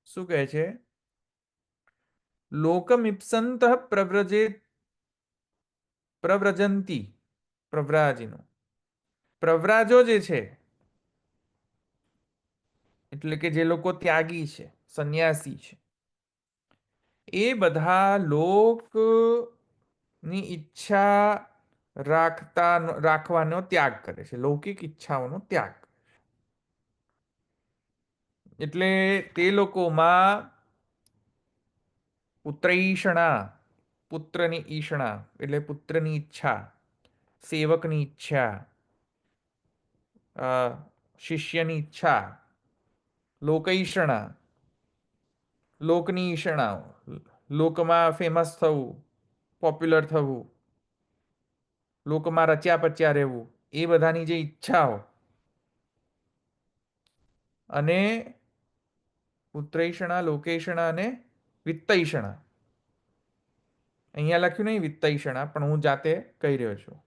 શું કહે છે? લોકમિપ્સંત પ્રવ્રજંતી પ્રવ્રાજીનો પ્રવ્રાજો જે છે એટલે કે જે લોકો ત્યાગી છે, સંન્યાસી છે, એ બધા લોકની ઈચ્છા રાખવાનો ત્યાગ કરે છે, લૌકિક ઈચ્છાઓનો ત્યાગ. એટલે તે લોકોમાં પુત્રઈષણા, પુત્રની ઈષણા એટલે પુત્રની ઈચ્છા, સેવકની ઈચ્છા, શિષ્યની ઈચ્છા, લોકઈષણા, લોકની ઈષણાઓ, લોકમાં ફેમસ થવું, પોપ્યુલર થવું, લોકમાં રચ્યા પચ્યા રહેવું, એ બધાની જે ઈચ્છાઓ, અને પુત્રઈષણા, લોકેષણા અને વિત્તઈષણા. અહીંયા લખ્યું નહીં વિત્તઈષણા, પણ હું જાતે કહી રહ્યો છું.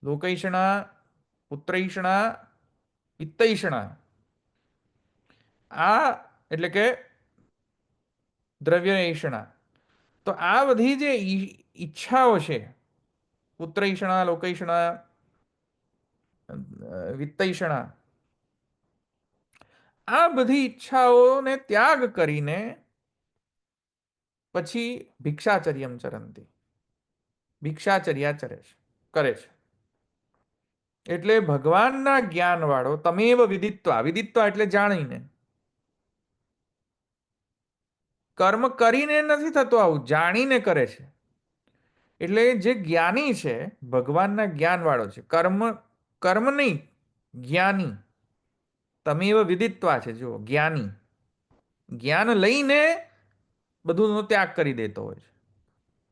લોકઈષણા, પુત્રઈષણા, વિત્તઈષણા, આ એટલે કે દ્રવ્ય ઈષણા. તો આ બધી જે ઈચ્છાઓ છે, પુત્રઈષણા, લોકઈષણા, વિત્તઈષણા, આ બધી ઈચ્છાઓને ત્યાગ કરીને પછી ભિક્ષાચર્યમ ચરંતી, ભિક્ષાચર્યા કરે છે. એટલે ભગવાનના જ્ઞાન વાળો તમેવ વિદિત્વા, વિદિત્વા એટલે જાણીને, કર્મ કરીને નથી થતું, આવું જાણીને કરે છે. એટલે જે જ્ઞાની છે, ભગવાનના જ્ઞાન વાળો છે, કર્મ નહીં, જ્ઞાની. તમેવ વિદિત્વા છે, જો જ્ઞાની, જ્ઞાન લઈને બધુંનો ત્યાગ કરી દેતો હોય છે.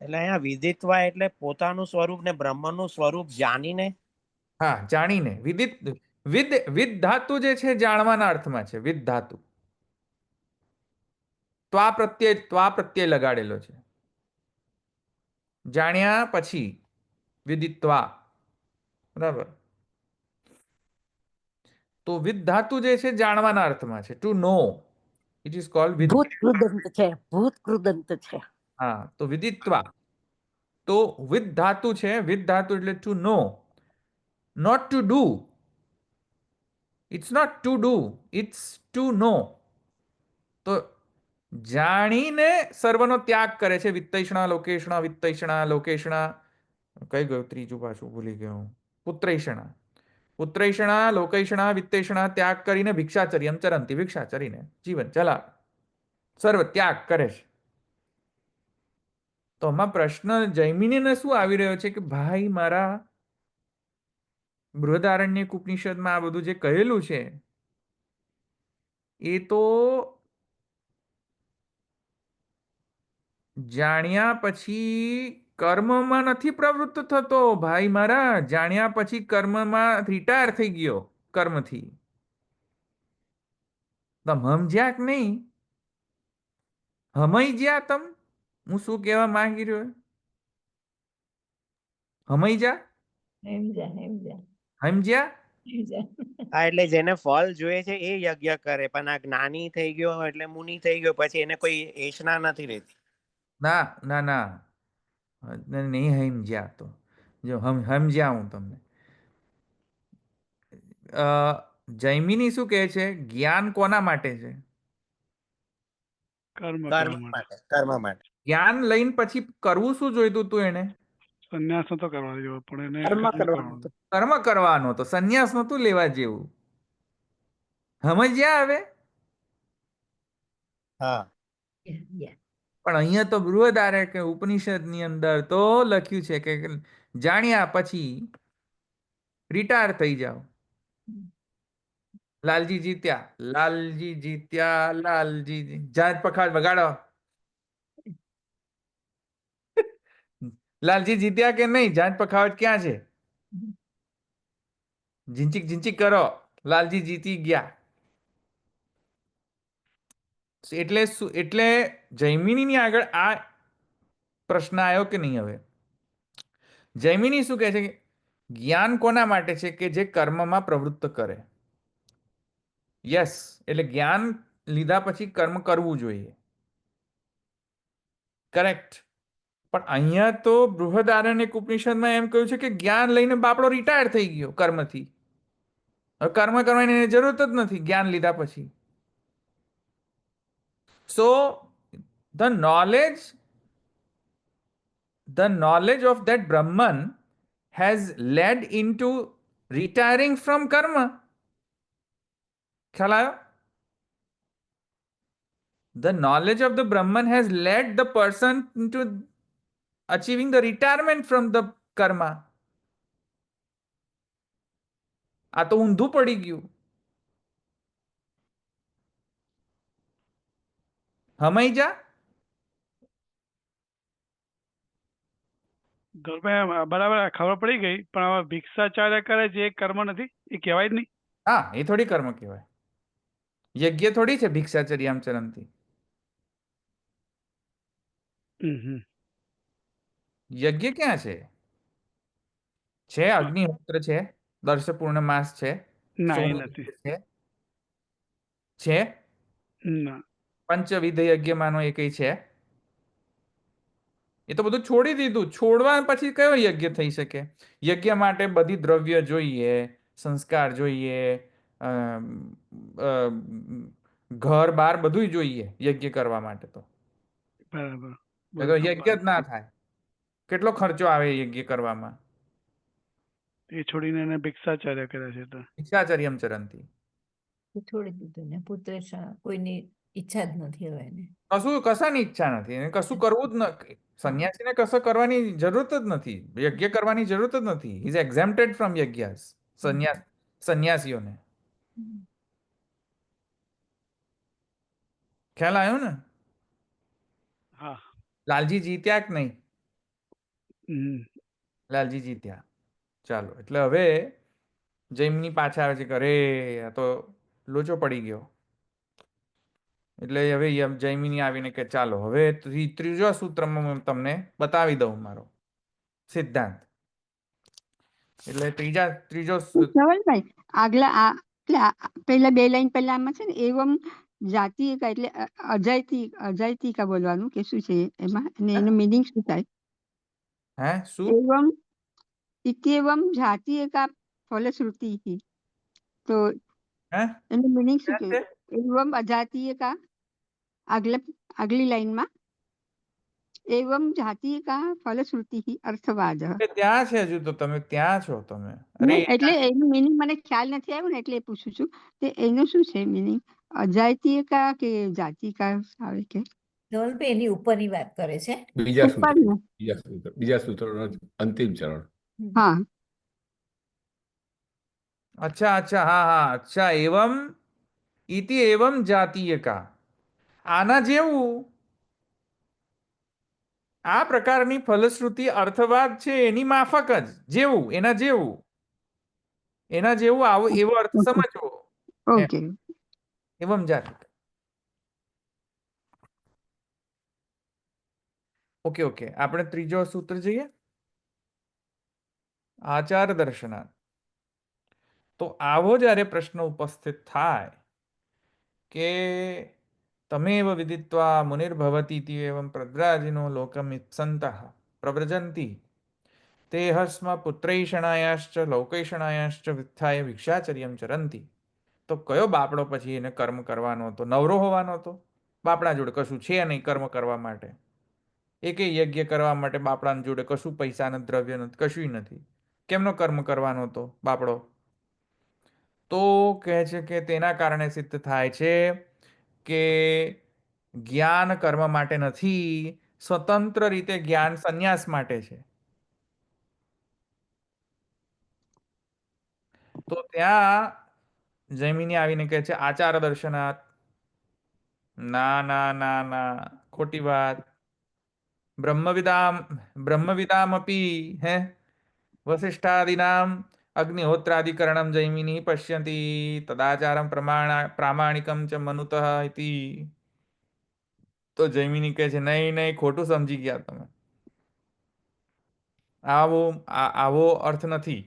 એટલે અહીંયા વિદિત્વા એટલે પોતાનું સ્વરૂપ ને બ્રહ્મનું સ્વરૂપ જાણીને. હા, જાણીને. વિદ ધાતુ જે છે જાણવાના અર્થમાં છે. વિદ ધાતુ ત્વા પ્રત્યય લગાડેલો છે. જાણ્યા પછી વિદિત્વા, બરાબર. તો વિદ ધાતુ જે છે જાણવાના અર્થમાં છે, to know. It is called vid. ભૂતકૃદંત છે, ભૂતકૃદંત છે. હા, તો વિદિત્વા. તો વિદ ધાતુ છે, વિદ ધાતુ એટલે to know, not to do. It's not to do, it's to know. તો જાણીને સર્વનો ત્યાગ કરે છે. વિત્તઈષણા, લોકેષણા, વિત્તઈષણા, લોકેષણા, કઈ ગયું ત્રીજું પાછું ભૂલી ગયો. પુત્રઈષણા, પુત્રઈષણા, લોકઈષણા, વિત્તઈષણા ત્યાગ કરીને ભિક્ષાચર્યમ ચરંતી, ભિક્ષાચરીને જીવન ચલાવે, સર્વ ત્યાગ કરે છે. તો આમાં પ્રશ્ન જૈમિનીને શું આવી રહ્યો છે કે ભાઈ મારા બૃહદારણ્યક ઉપનિષદમાં આ બધું જે કહેલું છે એ તો જાણ્યા પછી કર્મમાં નથી પ્રવૃત્ત થતો. ભાઈ મારા જાણ્યા પછી કર્મમાં રિટાયર થઈ ગયો કર્મથી. તમ સમજ્યા કે નહીં? હમઈ જ્યા તમ? હું શું કહેવા માંગી રહ્યો? હમઈ જા? સમજ્યા? હા, એટલે જેને ફળ જોઈએ છે એ યજ્ઞ કરે, પણ આ જ્ઞાની થઈ ગયો એટલે મુનિ થઈ ગયો પછી એને કોઈ એષણા નથી રહેતી. ના ના ના, નહીં સમજ્યા. તો જો સમજ્યા હું તમને. જૈમિની શું કહે છે? જ્ઞાન કોના માટે છે? કર્મ કર્મ કરવા માટે. માટે, કર્મ માટે. જ્ઞાન લઈને પછી કરવું શું જોઈતું તું એને? સંન્યાસ નતો કરવા જેવો પણ એને કર્મ કર્મ કરવાનું કરવાનું. હતું. કર્મ કરવાનો તો સંન્યાસ નતું લેવા જેવું. સમજ્યા હવે? હા, પણ અહીંયા તો બૃહદારણ્યક કે ઉપનિષદની અંદર તો લખ્યું છે કે જાણ્યા પછી રિટાયર થઈ જાઓ. લાલજી જીત્યા, લાલજી જીત્યા, લાલજી જાત પખાડ વગાડો. લાલજી જીત્યા કે નહીં? જાત પખાવટ ક્યાં છે? ઝીંચીક ઝીંચીક કરો, લાલજી જીતી ગયા. એટલે શું? એટલે જૈમિનીની આગળ આ પ્રશ્ન આવ્યો કે નહીં? હવે જૈમિની શું કહે છે કે જ્ઞાન કોના માટે છે? કે જે કર્મમાં પ્રવૃત્ત કરે. યસ, એટલે જ્ઞાન લીધા પછી કર્મ કરવું જોઈએ. કરેક્ટ. પણ અહીંયા તો બૃહદારણ્યક ઉપનિષદમાં એમ કહ્યું છે કે જ્ઞાન લઈને બાપડો રિટાયર થઈ ગયો કર્મથી. હવે કર્મ કરવાની એને જરૂરત જ નથી જ્ઞાન લીધા પછી. સો the knowledge of that Brahman has led into retiring from karma. ખ્યાલ આવ્યો? The knowledge of the Brahman has led the person into achieving the retirement from the karma. આ તો ઊંધું પડી ગયું. હમાઈ જા. ગૌરભાઈ બરાબર ખબર પડી ગઈ, પણ હવે ભિક્ષાચાર્ય કરે જે એ કર્મ નથી, એ કહેવાય જ નહીં. હા, એ થોડી કર્મ કહેવાય. યજ્ઞ થોડી છે ભિક્ષાચર્યામ ચરંતી. હમ. યજ્ઞ ક્યાં છે? છે અગ્નિહોત્ર છે, દર્શ પૂર્ણમાસ છે, ના, એ સોમયજ્ઞ નથી. છે ના. પંચવિધ યજ્ઞમાંનો એક છે. એ તો બધું છોડી દીધું. છોડવા પછી કયો યજ્ઞ થઈ શકે? યજ્ઞ માટે બધી દ્રવ્ય જોઈએ, સંસ્કાર જોઈએ, ઘર બાર બધું જોઈએ યજ્ઞ કરવા માટે. તો બરાબર. એ તો યજ્ઞ જ ના થાય. કેટલો ખર્ચો આવે યજ્ઞ કરવામાં? એ છોડીને એને ભિક્ષાચાર્ય કર્યા છે તો. ભિક્ષાચર્યમ ચરંતી. એ છોડી દીધું ને પુત્ર કોઈની ઈચ્છા જ નથી હવે એને. કશાની ઈચ્છા નથી એને, કશું કરવું જ નથી. સંન્યાસીને કશું કરવાની જરૂરત જ નથી, યજ્ઞ કરવાની જરૂરત જ નથી. Is એક્ઝેમ્પ્ટેડ from યજ્ઞસ. સંન્યાસીઓને ખ્યાલ આવ્યો ને? હા. લાલજી જીત્યા કે નહીં? હમ. લાલજી જીત્યા. ચાલો, એટલે હવે જૈમિની પાછા આવે છે કે અરે આ તો લોચો પડી ગયો. એટલે હવે જૈમિની આવીને કે ચાલો હવે ત્રીજો સૂત્રમાં હું તમને બતાવી દઉં મારો સિદ્ધાંત. એટલે ત્રીજો ધવલભાઈ, પેલા બે લાઈન પહેલા આમાં છે ને એવમ જાતિ એટલે અજૈતિકા બોલવાનું કે શું છે એમાં, અને એનું મિનિંગ શું થાય? હે શું? એવમ ઇત્યેવમ જાતિ એકા ફલશ્રુતિ. તો હે એનું મિનિંગ શું ક્યાં કે? એવમ અજાતીય કા આગલી લાઈનમાં એવમ જાતીય કા ફલશ્રુતિ અર્થવાદ. ત્યાં છે હજુ તો તમે ત્યાં છો તમે. એટલે એનું મિનિંગ મને ખ્યાલ નથી આવ્યો ને એટલે પૂછું છું કે એનું શું છે મિનિંગ? અજાતીય કા કે જાતિ કા આવે કે? ધવલભાઈ એની ઉપરની વાત કરે છે. બીજા સૂત્રનો અંતિમ ચરણ. હા. અચ્છા અચ્છા, હા હા, અચ્છા. એવમ ઇતિ એવમ જાતીય કા, આના જેવું આ પ્રકારની ફલશ્રુતિ અર્થવાદ છે એની માફક જ, જેવું એના જેવું આવો એવો અર્થ સમજવો. ઓકે. એવમ જાતિ. ઓકે ઓકે, આપણે ત્રીજો સૂત્ર જોઈએ. આચાર દર્શનાર્થ. તો આવો જ્યારે પ્રશ્ન ઉપસ્થિત થાય કે તમેવ વિદિત્વા મુનિર્ભવતી એવં પ્રદ્રાજીનો લોકમિત્સંતઃ પ્રવ્રજંતી તે હસ્મ પુત્રૈષણાયાશ્ચ લૌકૈષણાયાશ્ચ વિત્થાય ભિક્ષાચર્યમ ચરંતી. તો કયો બાપડો પછી એને કર્મ કરવાનો હતો? નવરો હોવાનો હતો. બાપડા જોડે કશું છે નહીં કર્મ કરવા માટે. એકે યજ્ઞ કરવા માટે બાપડાની જોડે કશું પૈસા નથી, દ્રવ્ય નથી, કશું નથી. કેમનો કર્મ કરવાનો હતો બાપડો? તો કહે છે કે તેના કારણે સિદ્ધ થાય છે કે જ્ઞાન કર્મ માટે નથી, સ્વતંત્ર રીતે જ્ઞાન સંન્યાસ માટે છે. તો ત્યાં જૈમિની આવીને કહે છે આચાર દર્શનાર્થ. ના ના ના ના, ખોટી વાત. બ્રહ્મવિદામ અપી હે વસિષ્ઠાદિનામ અગ્નિહોત્રાદિકરણમ જૈમિની પશ્યતિ તદાચારમ પ્રામાણિકમ ચ મનુતઃ ઇતિ. તો જૈમિની કહે છે નહીં નહીં, ખોટું સમજી ગયા તમે. આવો અર્થ નથી.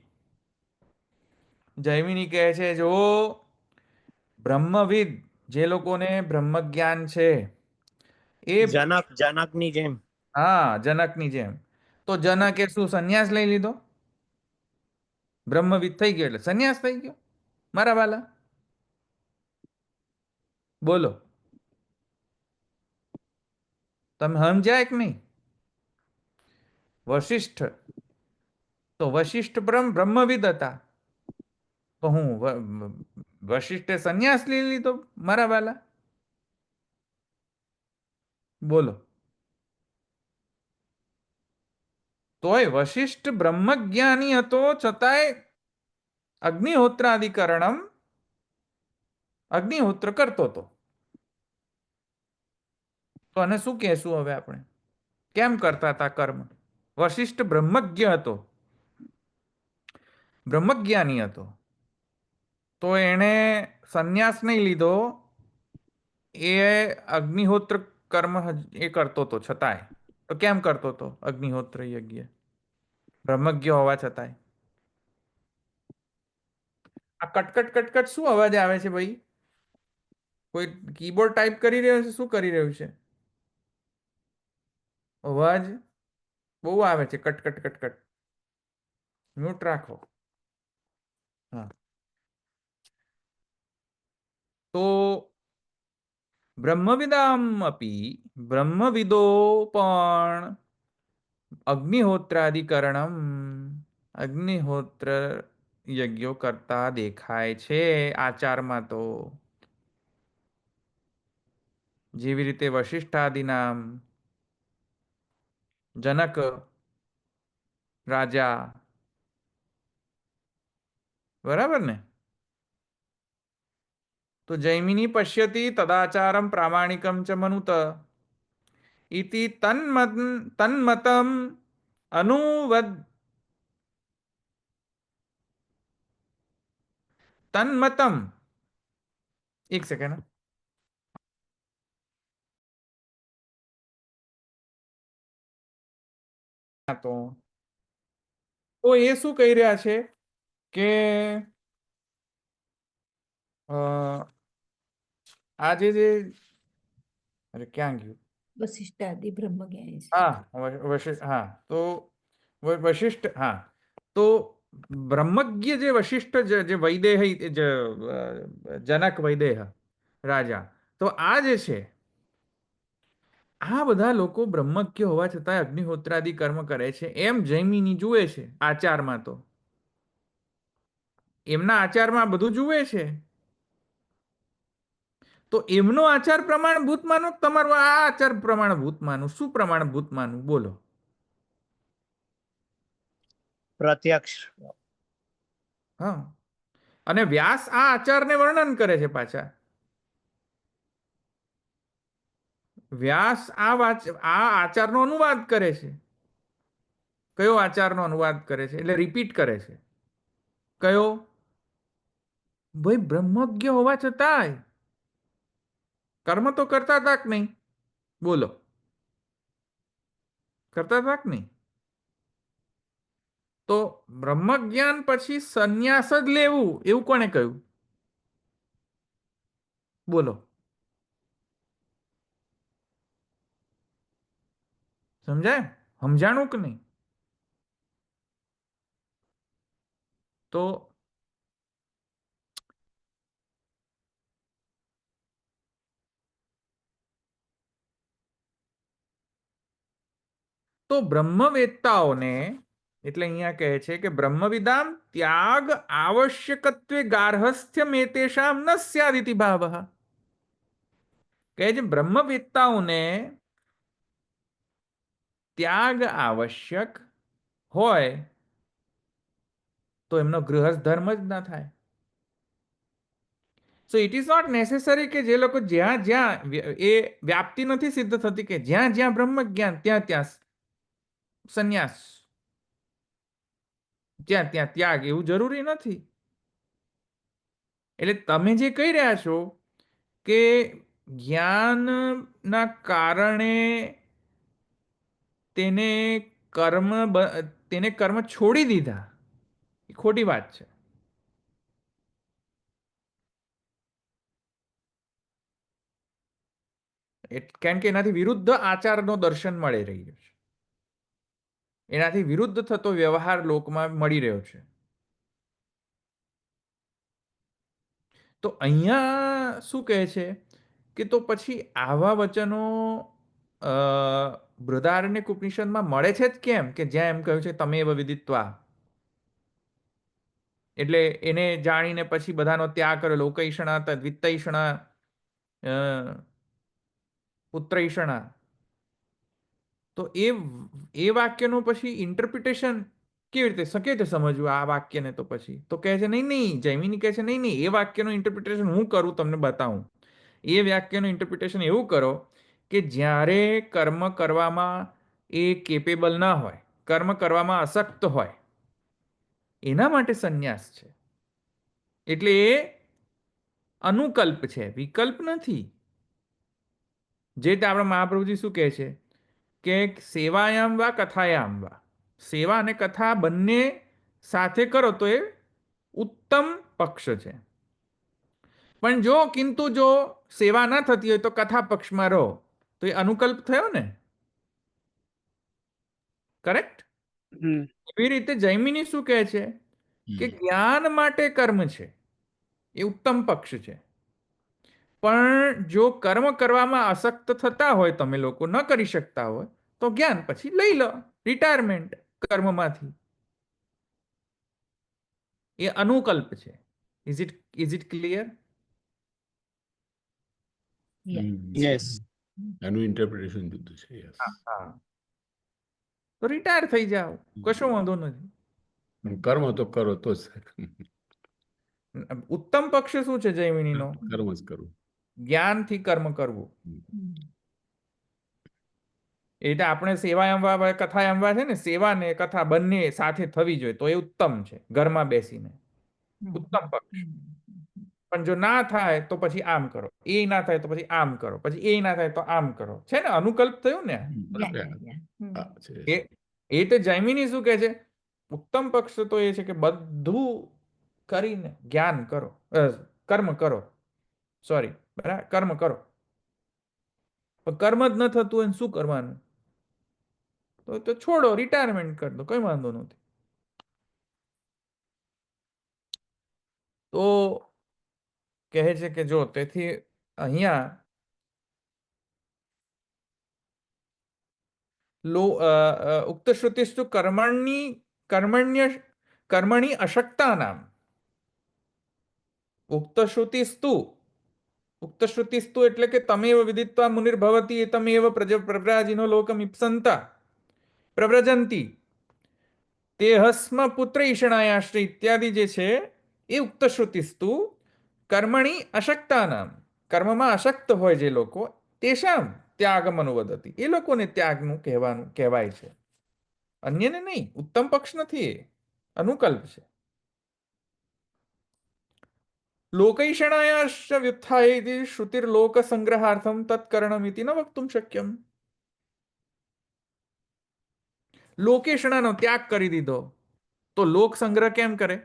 જૈમિની કહે છે જો બ્રહ્મવિદ, જે લોકોને બ્રહ્મ જ્ઞાન છે એ, જનકની જેમ. હા, જનકની જેમ. તો જનકે શું સંન્યાસ લઈ લીધો? બ્રહ્મવિદ થઈ ગયો એટલે સંન્યાસ થઈ ગયો મારા વાલા? બોલો, તમે સમજાય કે નહીં? વશિષ્ઠ, તો વશિષ્ઠ બ્રહ્મવિદ હતા, તો હું વશિષ્ઠે સંન્યાસ લઈ લીધો મારા વાલા? બોલો. તોય વશિષ્ઠ બ્રહ્મજ્ઞાની હતો, છતાંય અગ્નિહોત્ર કરતો હતો. તો આને શું કહેશું હવે આપણે? કેમ કરતા હતા કર્મ? વશિષ્ઠ બ્રહ્મજ્ઞ હતો, બ્રહ્મજ્ઞાની હતો, તો એણે સંન્યાસ નહીં લીધો, એ અગ્નિહોત્ર કર્મ એ કરતો હતો છતાંય. તો કેમ કરતો હતો અગ્નિહોત્ર યજ્ઞ બ્રહ્મજ્ઞ હોવા છતાંય? આ કટકટ કટકટ શું અવાજ આવે છે ભાઈ? કોઈ કીબોર્ડ ટાઈપ કરી રહ્યો છે? શું કરી રહ્યું છે? અવાજ બહુ આવે છે, કટકટ કટકટ. મ્યુટ રાખો. હા, તો બ્રહ્મવિદો પણ અગ્નિહોત્ર યજ્ઞો કરતા દેખાય છે આચારમાં. તો જેવી રીતે વશિષ્ઠાદિના, જનક રાજા, બરાબર ને? તો જૈમિની પશ્યતિ તદાચારમ પ્રામાણિકમ ચ મનુત ઇતિ તન્મતમ અનુવદ તન્મતમ. એક સેકન્ડ. તો એ શું કહી રહ્યા છે કે આજે જે, અરે ક્યાં ગયું? વશિષ્ઠ આદિ બ્રહ્મજ્ઞાની છે. હા, વશિષ્ઠ. હા, તો વશિષ્ઠ. હા, તો બ્રહ્મજ્ઞ જે વશિષ્ઠ, જે વૈદેહ, જનક વૈદેહ રાજા, તો આ જે છે, આ બધા લોકો બ્રહ્મજ્ઞ હોવા છતાં અગ્નિહોત્રાદિ કર્મ કરે છે એમ જૈમિની જુએ છે આચારમાં. તો એમના આચારમાં બધું જુએ છે. તો એમનો આચાર પ્રમાણભૂત માનો, તમારો આ આચાર પ્રમાણભૂત માનું? શું પ્રમાણભૂત માનું? બોલો. પ્રત્યક્ષ. હા, અને વ્યાસ આ આચારને વર્ણન કરે છે પાછા. વ્યાસ આ આચારનો અનુવાદ કરે છે. કયો આચારનો અનુવાદ કરે છે? એટલે રિપીટ કરે છે. કયો? ભાઈ બ્રહ્મજ્ઞ હોવા છતાંય કર્મ તો કરતા હતા કે નહીં? બોલો, કરતા હતા કે નહીં? તો બ્રહ્મજ્ઞાન પછી સંન્યાસ જ લેવું એવું કોણે કહ્યું? બોલો, સમજાય? સમજાણું કે નહીં? તો બ્રહ્મવેત્તાઓને, એટલે અહીંયા કહે છે કે બ્રહ્મવિદામ ત્યાગ આવશ્યકત્વે ગાર્હસ્થ્ય મેતેષામ ન સ્યાદિતિ ભાવઃ. કહે છે બ્રહ્મવેત્તાઓને ત્યાગ આવશ્યક હોય તો એમનો ગૃહસ્થ ધર્મ જ ના થાય. So it is not necessary કે જે લોકો જ્યાં જ્યાં, એ વ્યાપ્તિ નથી સિદ્ધ થતી કે જ્યાં જ્યાં બ્રહ્મ જ્ઞાન ત્યાં ત્યાં સંન્યાસ, ત્યાં ત્યાં ત્યાગ, એવું જરૂરી નથી. એટલે તમે જે કહી રહ્યા છો કે જ્ઞાનના કારણે તેને તેને કર્મ છોડી દીધા એ ખોટી વાત છે. કારણ કે એનાથી વિરુદ્ધ આચારનો દર્શન મળી રહ્યું છે, એનાથી વિરુદ્ધ થતો વ્યવહાર લોકમાં મળી રહ્યો છે. તો અહીંયા શું કહે છે કે તો પછી આવા વચનો બૃહદારણ્યક ઉપનિષદમાં મળે છે જ કેમ કે જ્યાં એમ કહ્યું છે તમે એવ વિદિત્વા, એટલે એને જાણીને પછી બધાનો ત્યાગ કર્યો. લોકૈષણા તદ્વિત્તૈષણા પુત્રૈષણા. તો એ વાક્યનું પછી ઇન્ટરપ્રિટેશન કેવી રીતે કેવી રીતે સમજવું આ વાક્યને? તો પછી તો કહે છે નહીં, જૈમિની કહે છે નહીં, એ વાક્યનું ઇન્ટરપ્રિટેશન હું કરું, તમને બતાવું. એ વાક્યનું ઇન્ટરપ્રિટેશન એવું કરો કે જ્યારે કર્મ કરવામાં એ કેપેબલ ન હોય, કર્મ કરવામાં અશક્ત હોય, એના માટે સંન્યાસ છે. એટલે એ અનુકલ્પ છે, વિકલ્પ નથી. જે રીતે આપણા મહાપ્રભુજી શું કહે છે કે સેવાયામ વા કથાયામ વા, સેવા અને કથા બંને સાથે કરો તો એ ઉત્તમ પક્ષ છે. પણ જો સેવા ના થતી હોય તો કથા પક્ષમાં રહો તો એ અનુકલ્પ થયો ને. કરેક્ટ? એવી રીતે જૈમિની શું કહે છે કે જ્ઞાન માટે કર્મ છે એ ઉત્તમ પક્ષ છે. પણ જો કર્મ કરવામાં આસક્ત થતા હોય, તમે લોકો ન કરી શકતા હોય, તો જ્ઞાન પછી લઈ લો, રિટાયરમેન્ટ કર્મમાંથી. એ અનુકલ્પ છે. Is it clear? યસ. એનું ઇન્ટરપ્રિટેશન જુદું છે. યસ. હા, તો રિટાયર થઈ જાઓ, કશો વાંધો નથી. કર્મ તો કરો તો જ ઉત્તમ પક્ષ શું છે જૈમિનીનો? કર્મ જ કરવું. જ્ઞાનથી કર્મ કરવું. એટલે આપણે સેવા કથા છે ને, સેવા ને કથા બંને સાથે થવી જોઈએ તો એ ઉત્તમ છે, ઘરમાં બેસીને. ઉત્તમ પક્ષ. પણ જો ના થાય તો પછી આમ કરો, એ ના થાય તો પછી આમ કરો, પછી એ ના થાય તો આમ કરો. છે ને, અનુકલ્પ થયું ને. એ તો જૈમિની શું કહે છે? ઉત્તમ પક્ષ તો એ છે કે બધું કરીને જ્ઞાન કરો, કર્મ કરો. સોરી, બરાબર, કર્મ કરો. પણ કર્મ જ ન થતું હોય શું કરવાનું? તો છોડો, રિટાયરમેન્ટ કરી દો, કઈ વાંધો નથી. તો કહે છે કે જો તેથી અહીંયા ઉક્ત શ્રુતિસ્તુ કર્મણી અશક્તાનામ. ઉક્ત શ્રુતિસ્તુ એટલે કે તમેવ વિદિત્વા મુનિર્ભવતી એ તમેવ પ્રવ્રાજીનો લોકમ ઇપ્સંતા પ્રવ્રજંતી તે હસ્મ પુત્ર ઈષણાયાશ્ર ઇત્યાદિ જે છે એ ઉક્ત શ્રુતિસ્તુ કર્મણી અશક્તાનામ, કર્મમાં અશક્ત હોય જે લોકો, તેષામ ત્યાગમ અનુવદતી, એ લોકોને ત્યાગનું કહેવાય છે, અન્યને નહીં. ઉત્તમ પક્ષ નથી, એ અનુકલ્પ છે. લોકૈષણાયાશ્ચ વ્યુત્થાયેતિ શ્રુતિર્લોક સંગ્રહાર્થમ તત્કર્ણમિતિ ન વક્તુમ શક્યમ. લોકેષણાનો ત્યાગ કરી દીધો તો લોક સંગ્રહ કેમ કરે?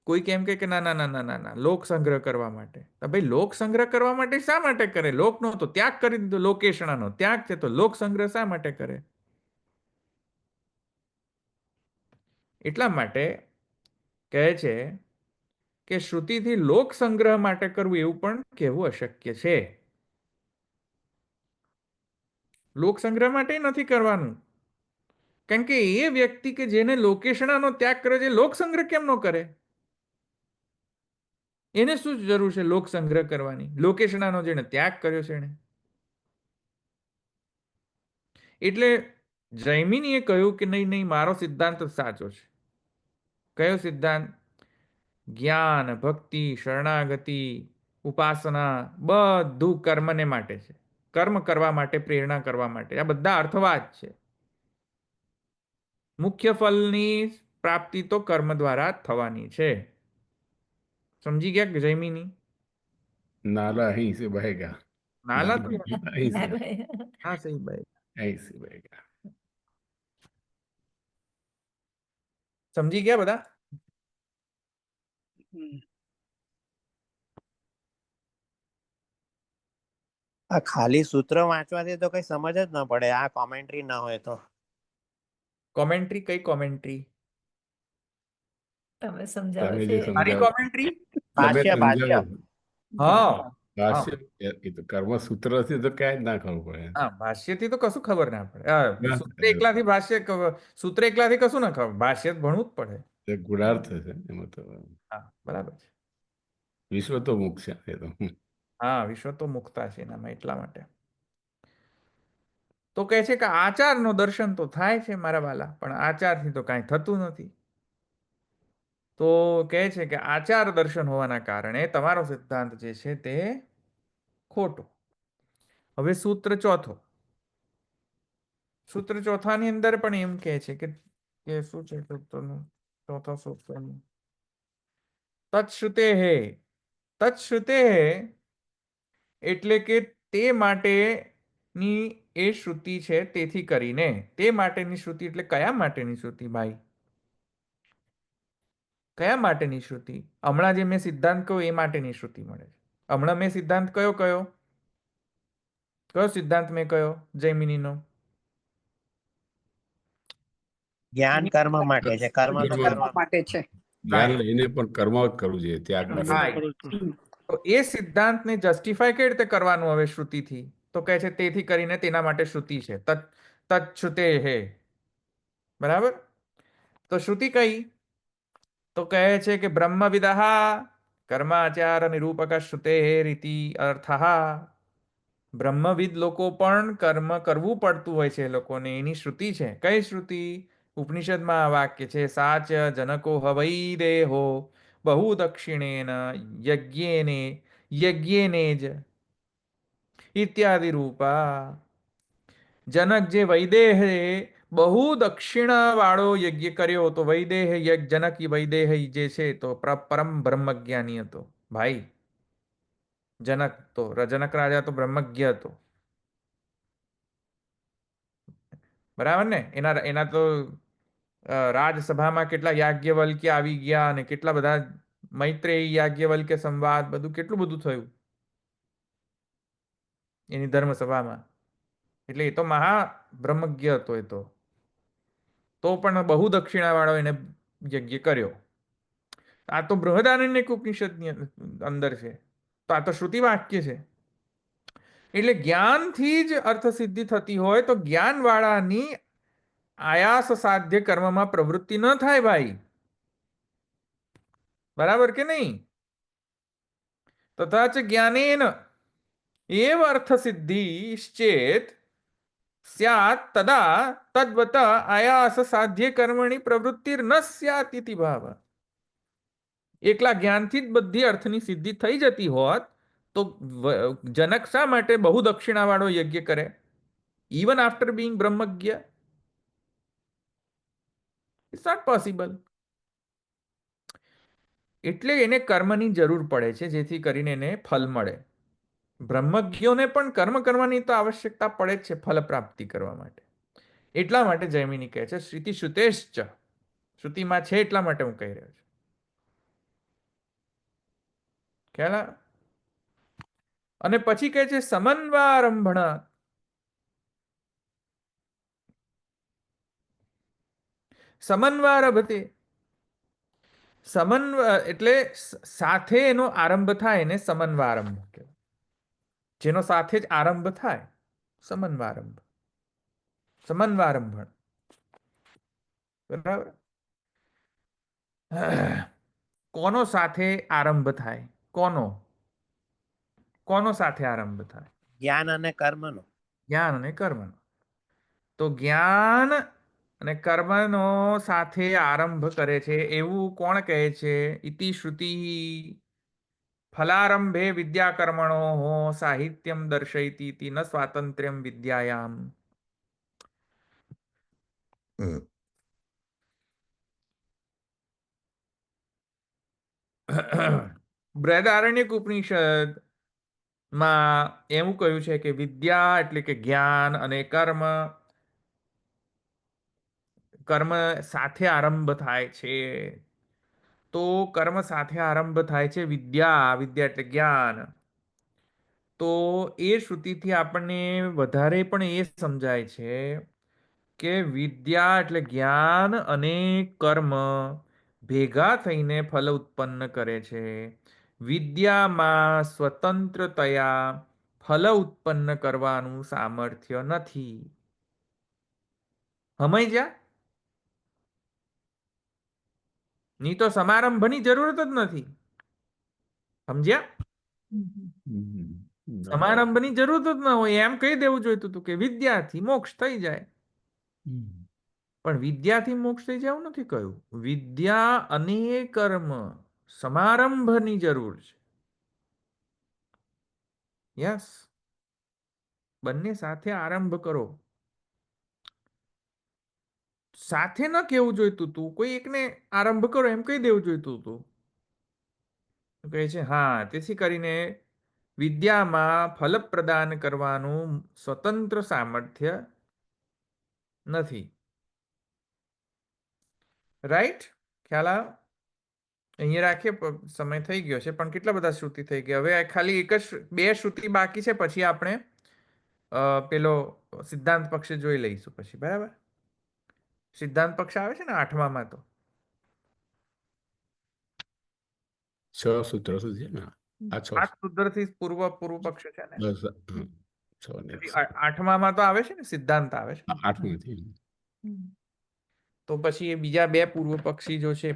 કોઈ કેમ કે ના ના ના ના ના ના, લોક સંગ્રહ કરવા માટે. ભાઈ, લોક સંગ્રહ કરવા માટે શા માટે કરે? લોકનો તો ત્યાગ કરી દીધો, લોકેષણાનો ત્યાગ છે, તો લોક સંગ્રહ શા માટે કરે? એટલા માટે કહે છે કે શ્રુતિથી લોક સંગ્રહ માટે કરવું એવું પણ કહેવું અશક્ય છે. લોક સંગ્રહ માટે નથી કરવાનું. કારણ કે એ વ્યક્તિ કે જેને લોકેષણાનો ત્યાગ કર્યો છે, લોક સંગ્રહ કેમ ન કરે? એને શું જરૂર છે લોક સંગ્રહ કરવાની? લોકેષણાનો જેને ત્યાગ કર્યો છે એને. એટલે જૈમિનીએ કહ્યું કે નહીં, મારો સિદ્ધાંત સાચો છે. કયો સિદ્ધાંત? જ્ઞાન, ભક્તિ, શરણાગતિ, ઉપાસના બધું કર્મને માટે છે, કર્મ કરવા માટે, પ્રેરણા કરવા માટે. આ બધા અર્થવાદ છે. મુખ્ય ફલની પ્રાપ્તિ તો કર્મ દ્વારા થવાની છે. સમજી ગયા જૈમિની? નાલા અહીં સે બહેગા. नाला तो ऐसे हाँ सही भाई ऐसे बहेगा। समझी गया बता આ ખાલી સૂત્ર વાંચવાથી તો કઈ સમજ જ ન પડે, આ કોમેન્ટ્રી ના હોય તો. कॉमेंट्री कई कॉमेंट्री તમે સમજાવો તમે છે જે मारी સમજાવો कॉमेंट्री તમે ભાષ્ય ભાષ્ય સમજાવો हाँ ભાષ્ય એ તો કર્મસૂત્રથી તો ક્યાંય જ ના ખબર પડે. હા ભાષ્યથી તો કશું ખબર ના પડે ના સૂત્ર પડે. એકલાથી ભાષ્ય સૂત્ર એકલાથી કશું ના ખબર ભાષ્ય તો ભણવું જ પડે એ ગુણાર્થ છે એમાં તો. હા બરાબર છે વિશ્વ તો મુખ છે એ તો. હા વિશ્વ તો મુક્તા છે એનામાં એટલા માટે તો કહે છે કે આચારનો દર્શન તો થાય છે મારા વાલા પણ આચારથી તો કાંઈ થતું નથી તો કહે છે કે આચાર દર્શન હોવાના કારણે તમારો સિદ્ધાંત જે છે તે ખોટો હવે સૂત્ર ચોથાની અંદર પણ એમ કહે છે કે શું છે સૂત્રનું ચોથા સૂત્રનું તત્શ્રુતે એટલે કે તે માટેની એ શ્રુતિ છે તેથી કરીને તે માટેની શ્રુતિ એટલે કયા માટેની શ્રુતિ ભાઈ કયા માટેની શ્રુતિ હમણાં જે મેં સિદ્ધાંત કહ્યું એ માટેની શ્રુતિ મળે છે હમણાં મેં સિદ્ધાંત કયો સિદ્ધાંત મેં કયો જૈમિનીનો જ્ઞાન કર્મ માટે છે, કર્મ તો કર્મ કરવા માટે છે. જ્ઞાન લઈને પણ કર્મ જ કરવું જોઈએ, ત્યાગ નહીં. Right. તો એ સિદ્ધાંતને જસ્ટિફાય કઈ રીતે કરવાનું હવે શ્રુતિથી તો કહે છે તેથી કરીને તેના માટે શ્રુતિ છે તત્શ્રુતે હે બરાબર તો શ્રુતિ કઈ તો કહે છે કે બ્રહ્મવિદા કર્માચાર નિરૂપક શ્રુતે રીતિ અર્થ બ્રહ્મવિદ લોકો પણ કર્મ કરવું પડતું હોય છે એ લોકોને એની શ્રુતિ છે કઈ શ્રુતિ ઉપનિષદમાં આ વાક્ય છે સાચ જનકો હવૈ દેહો બહુ દક્ષિણેન યજ્ઞેને જ ઇત્યાદિ રૂપા જનક જે વૈદેહે બહુ દક્ષિણા વાળો યજ્ઞ કર્યો તો વૈદેહ જનક વૈદેહ જે છે તો પરમ બ્રહ્મજ્ઞાની હતો ભાઈ જનક તો જનક રાજા તો બ્રહ્મજ્ઞ હતો બરાબર ને એના તો રાજસભામાં કેટલા યાજ્ઞવલ્ક્ય આવી ગયા અને કેટલા બધા મૈત્રેયી યાજ્ઞવલ્ક્ય સંવાદ બધું કેટલું બધું થયું એની ધર્મસભામાં એટલે એ તો મહા બ્રહ્મજ્ઞ હતો એ તો પણ બહુ દક્ષિણાવાળો એને યજ્ઞ કર્યો આ તો બૃહદારણ્યક ઉપનિષદની અંદર છે તો આ તો શ્રુતિ વાક્ય છે એટલે જ્ઞાનથી જ અર્થ સિદ્ધિ થતી હોય તો જ્ઞાનવાળાની આયાસ સાધ્ય કર્મમાં પ્રવૃત્તિ ન થાય ભાઈ બરાબર કે નહીં તથા ચ જ્ઞાનેન એવ અર્થ સિદ્ધિશ્ચેત સ્યાત તદા તદ્વત આયાસ સાધ્ય કર્મણી પ્રવૃત્તિર ન સ્યાત ઇતિ ભાવ એકલા જ્ઞાનથી જ બધી અર્થની સિદ્ધિ થઈ જતી હોત તો જનક શા માટે બહુ દક્ષિણાવાળો યજ્ઞ કરે ઇવન આફ્ટર બીંગ બ્રહ્મજ્ઞ ઇટ્સ નોટ પોસિબલ એટલે એને કર્મની જરૂર પડે છે જેથી કરીને એને ફલ મળે બ્રહ્મજ્ઞોને પણ કર્મ કરવાની તો આવશ્યકતા પડે જ છે ફલ પ્રાપ્તિ કરવા માટે એટલા માટે જૈમિની કહે છે શ્રુતિ શ્રુતેશ્ચ શ્રુતિમાં છે એટલા માટે હું કહી રહ્યો છું ખ્યાલ અને પછી કહે છે સમન્વારંભણ સમન્વારભતે એટલે સાથે એનો આરંભ થાય એને સમન્વારંભ કહેવાય જેનો સાથે જ આરંભ થાય સમન્વારંભણ બરાબર કોનો સાથે આરંભ થાય કોનો સાથે આરંભ થાય જ્ઞાન અને કર્મનો. જ્ઞાન અને કર્મનો તો જ્ઞાન અને કર્મનો સાથે આરંભ કરે છે એવું કોણ કહે છે ઇતિ શ્રુતિ ફલારંભે વિદ્યાકર્મણો સાહિત્યમ દર્શયતી ઇતિ ન સ્વાતંત્ર્યમ વિદ્યાયામ બૃહદારણ્યક ઉપનિષદ માં એવું કહ્યું છે કે વિદ્યા એટલે કે જ્ઞાન અને કર્મ કર્મ સાથે આરંભ થાય છે. તો કર્મ સાથે આરંભ થાય છે વિદ્યા, વિદ્યા એટલે જ્ઞાન. તો એ શ્રુતિથી આપણને વધારે પણ એ સમજાય છે કે વિદ્યા એટલે જ્ઞાન અને કર્મ ભેગા થઈને ફલ ઉત્પન્ન કરે છે. વિદ્યામાં સ્વતંત્રતયા ફલ ઉત્પન્ન કરવાનું સામર્થ્ય નથી. સમજ્યા? ની તો સમારંભની જરૂરત જ નથી. સમજ્યા? સમારંભની જરૂરત જ ન હોય એમ કહી દેવું જોઈતું હતું કે વિદ્યાથી મોક્ષ થઈ જાય. પણ વિદ્યાથી મોક્ષ થઈ જાય એવું નથી કહ્યું. વિદ્યા અને કર્મ સમારંભની જરૂર છે. યસ, બંને સાથે આરંભ કરો. સાથે ન કહેવું જોઈતું તું, કોઈ એકને આરંભ કરો એમ કહી દેવું જોઈતું હતું. કહે છે હા, તેથી કરીને વિદ્યામાં ફલ પ્રદાન કરવાનું સ્વતંત્ર સામર્થ્ય નથી. રાઈટ? ખ્યાલ આવ્યો? અહીંયા રાખીએ, સમય થઈ ગયો છે પણ કેટલા બધા શ્રુતિ થઈ ગયા. હવે ખાલી એક જ બે શ્રુતિ બાકી છે, પછી આપણે પેલો સિદ્ધાંત પક્ષે જોઈ લઈશું પછી. બરાબર? સિદ્ધાંત પક્ષ આવે છે ને 8માં તો. 6 સૂત્રો સુધી ને આ 6 8 સૂત્રથી પૂર્વ પક્ષ છે ને. બસ 6 ને પછી 8માં તો આવે છે ને સિદ્ધાંત આવે છે. 8 નથી. તો પછી એ બીજા બે પૂર્વ પક્ષી જો છે,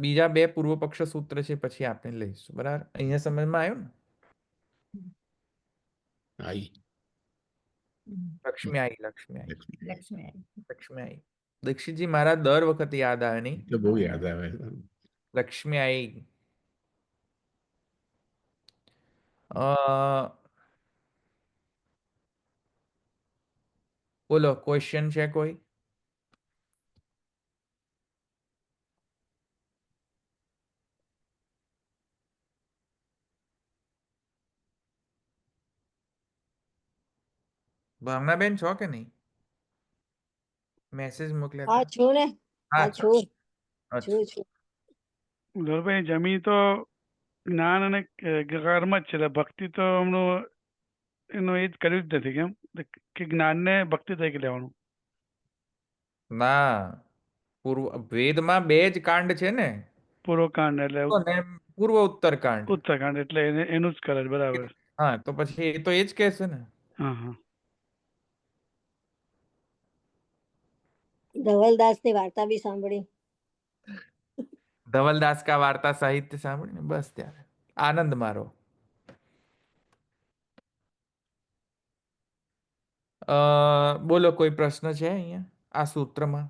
બીજા બે પૂર્વ પક્ષ સૂત્ર છે, પછી આપણે લઈશું. બરાબર? અહીંયા સમજમાં આવ્યું ને? આઈ લક્ષ્મી આવી, લક્ષ્મી આવી, લક્ષ્મી આવી. લક્ષ્મી આવી. દીક્ષિતજી મારા દર વખતે યાદ આવે નહીં. તો બહુ યાદ આવે. લક્ષ્મી આવી. બોલો, ક્વેશ્ચન છે કોઈ? ભાવનાબેન છો કે નહીં? મેસેજ મોકલ્યા હા હતા. છું ને. હા, હા છું અચ્છા. છું. ધોરભાઈ જમી તો જ્ઞાન અને કર્મ જ છે એટલે ભક્તિ તો એમનું એનું એ જ કર્યું જ નથી કેમ કે જ્ઞાનને ભક્તિ તરીકે લેવાનું. ના, વેદમાં બે જ કાંડ છે ને, પૂર્વકાંડ એટલે અને પૂર્વ ઉત્તર કાંડ. ઉત્તરકાંડ એટલે એનું જ કરે છે, બરાબર. હા, તો પછી એ તો એ જ કહેશે ને. હા હા. ધવલદાસ ની વાર્તા બી સાંભળી. ધવલદાસ કા વાર્તા સાહિત્ય સાંભળીને બસ ત્યારે આનંદ મારો. બોલો, કોઈ પ્રશ્ન છે અહીંયા આ સૂત્રમાં?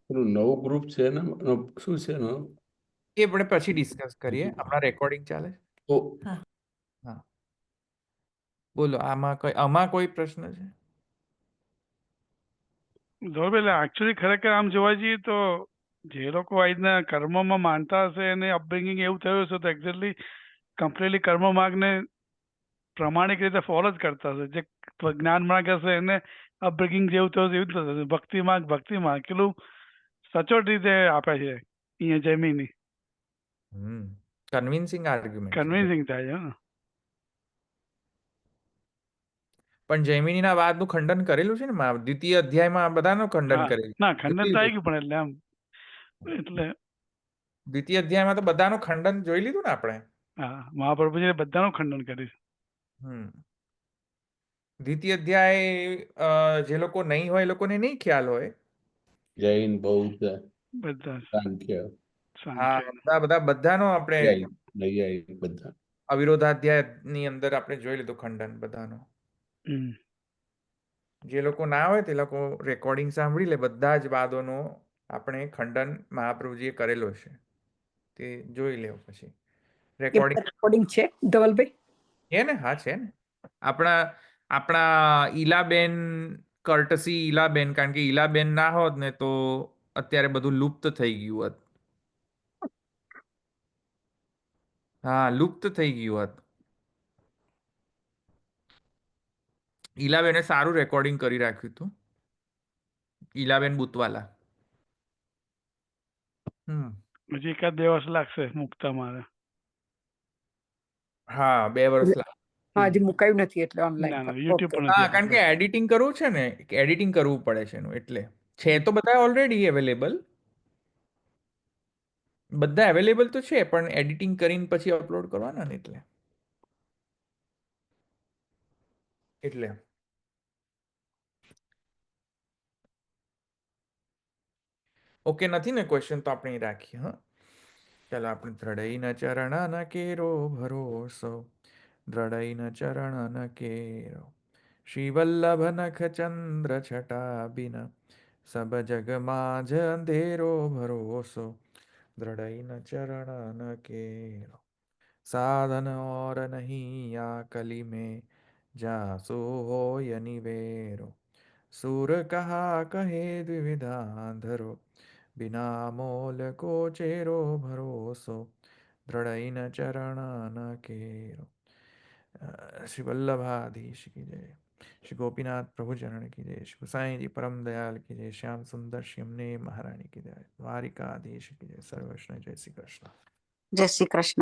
પેલું નવું ગ્રુપ છે ને શું છે ને એ આપણે પછી ડિસ્કસ કરીએ. હમણાં રેકોર્ડિંગ ચાલે છે. તો હા, બોલો, આમાં કોઈ પ્રશ્ન છે? ધોરભાઈ એટલે એકચ્યુઅલી ખરેખર આમ જોવા જઈએ તો જે લોકો આ રીતના કર્મમાં માનતા હશે અને અપબ્રિંગિંગ એવું થયું હશે તો એક્ઝેક્ટલી કમ્પ્લીટલી કર્મ માર્ગને પ્રામાણિક રીતે ફોલો જ કરતા હશે. જે જ્ઞાન માર્ગ હશે એને અપબ્રિંગિંગ જેવું થયું હશે એવું જ થશે. ભક્તિ માર્ગ કેટલું સચોટ રીતે આપે છે અહીંયા જમીની. Convincing argument. કન્વિન્સિંગ થાય છે. પણ જૈમિનીના વાદનું ખંડન કરેલું છે ને દ્વિતીય અધ્યાયમાં, બધાનું ખંડન હા કરેલું. ના ખંડન તો આવી ગયું પણ એટલે આમ એટલે દ્વિતીય અધ્યાયમાં તો બધાનું ખંડન જોઈ લીધું ને આપણે. હા મહાપ્રભુજીએ બધાનું ખંડન કર્યું. દ્વિતીય અધ્યાય જે લોકો નહીં હોય એ લોકોને નહીં ખ્યાલ હોય. જૈન, બૌદ્ધ, બધા સાંખ્ય, હા, બધાનો આપણે નૈયાયિક બધા અવિરોધાધ્યાયની અંદર આપણે જોઈ લીધું ખંડન બધાનો. જે લોકો ના હોય તે લોકો રેકોર્ડિંગ સાંભળી લે. બધા જ વાદોનો આપણે ખંડન મહાપ્રભુજીએ કરેલો છે, તે જોઈ લેવો પછી. રેકોર્ડિંગ છે ધવલભાઈ? છે ને? હા, છે ને. આપણા ઈલાબેન, કર્ટસી ઈલાબેન, કારણ કે ઈલાબેન ના હોત ને તો અત્યારે બધું લુપ્ત થઈ ગયું હોત. હા, લુપ્ત થઈ ગયું હોત. ઈલાબેને સારું રેકોર્ડિંગ કરી રાખ્યું હતું. ઈલાબેન બુતવાલા. હજી એકાદ 2 વર્ષ લાગશે મૂકતા મારે. હા, 2 વર્ષ હા, હજી મુકાયું નથી એટલે ઓનલાઈન ના, પર. YouTube okay. પર હા, નથી કારણ કે આવતું. એડિટિંગ કરવું છે ને, એડિટિંગ કરવું પડે છે એનું એટલે. છે તો બધા ઓલરેડી અવેલેબલ. બધા અવેલેબલ તો છે, પણ એડિટિંગ કરીને પછી અપલોડ કરવાના ને એટલે. ઓકે નથી ને ક્વેશ્ચન, તો આપણે અહીં રાખીએ. હા, ચાલો આપણે દ્રઢઈના ચરણ કેરો ભરોસો, દ્રઢઈના ચરણ કેરો, શ્રી વલ્લભ નખ ચંદ્ર છટા બિન, સબ જગ માઝ અંધેરો ભરોસો, દ્રઢઈના ચરણ કેરો, साधन और नहीं या कली में, जासो होय निवेरो, सूर कहा कहे द्विविधा धरो, बिना मोल को चेरो भरोसो, दृढ़ न चरण न केरो। श्री वल्लभाधीश की जय, श्री गोपीनाथ प्रभु चरण की जय, श्री गोसाई जी परम दयाल की जय, श्याम सुंदर श्री यमुने महारानी की जय, द्वारिकाधीश की जय, सर्वश्न जय श्री कृष्ण। જય શ્રી કૃષ્ણ।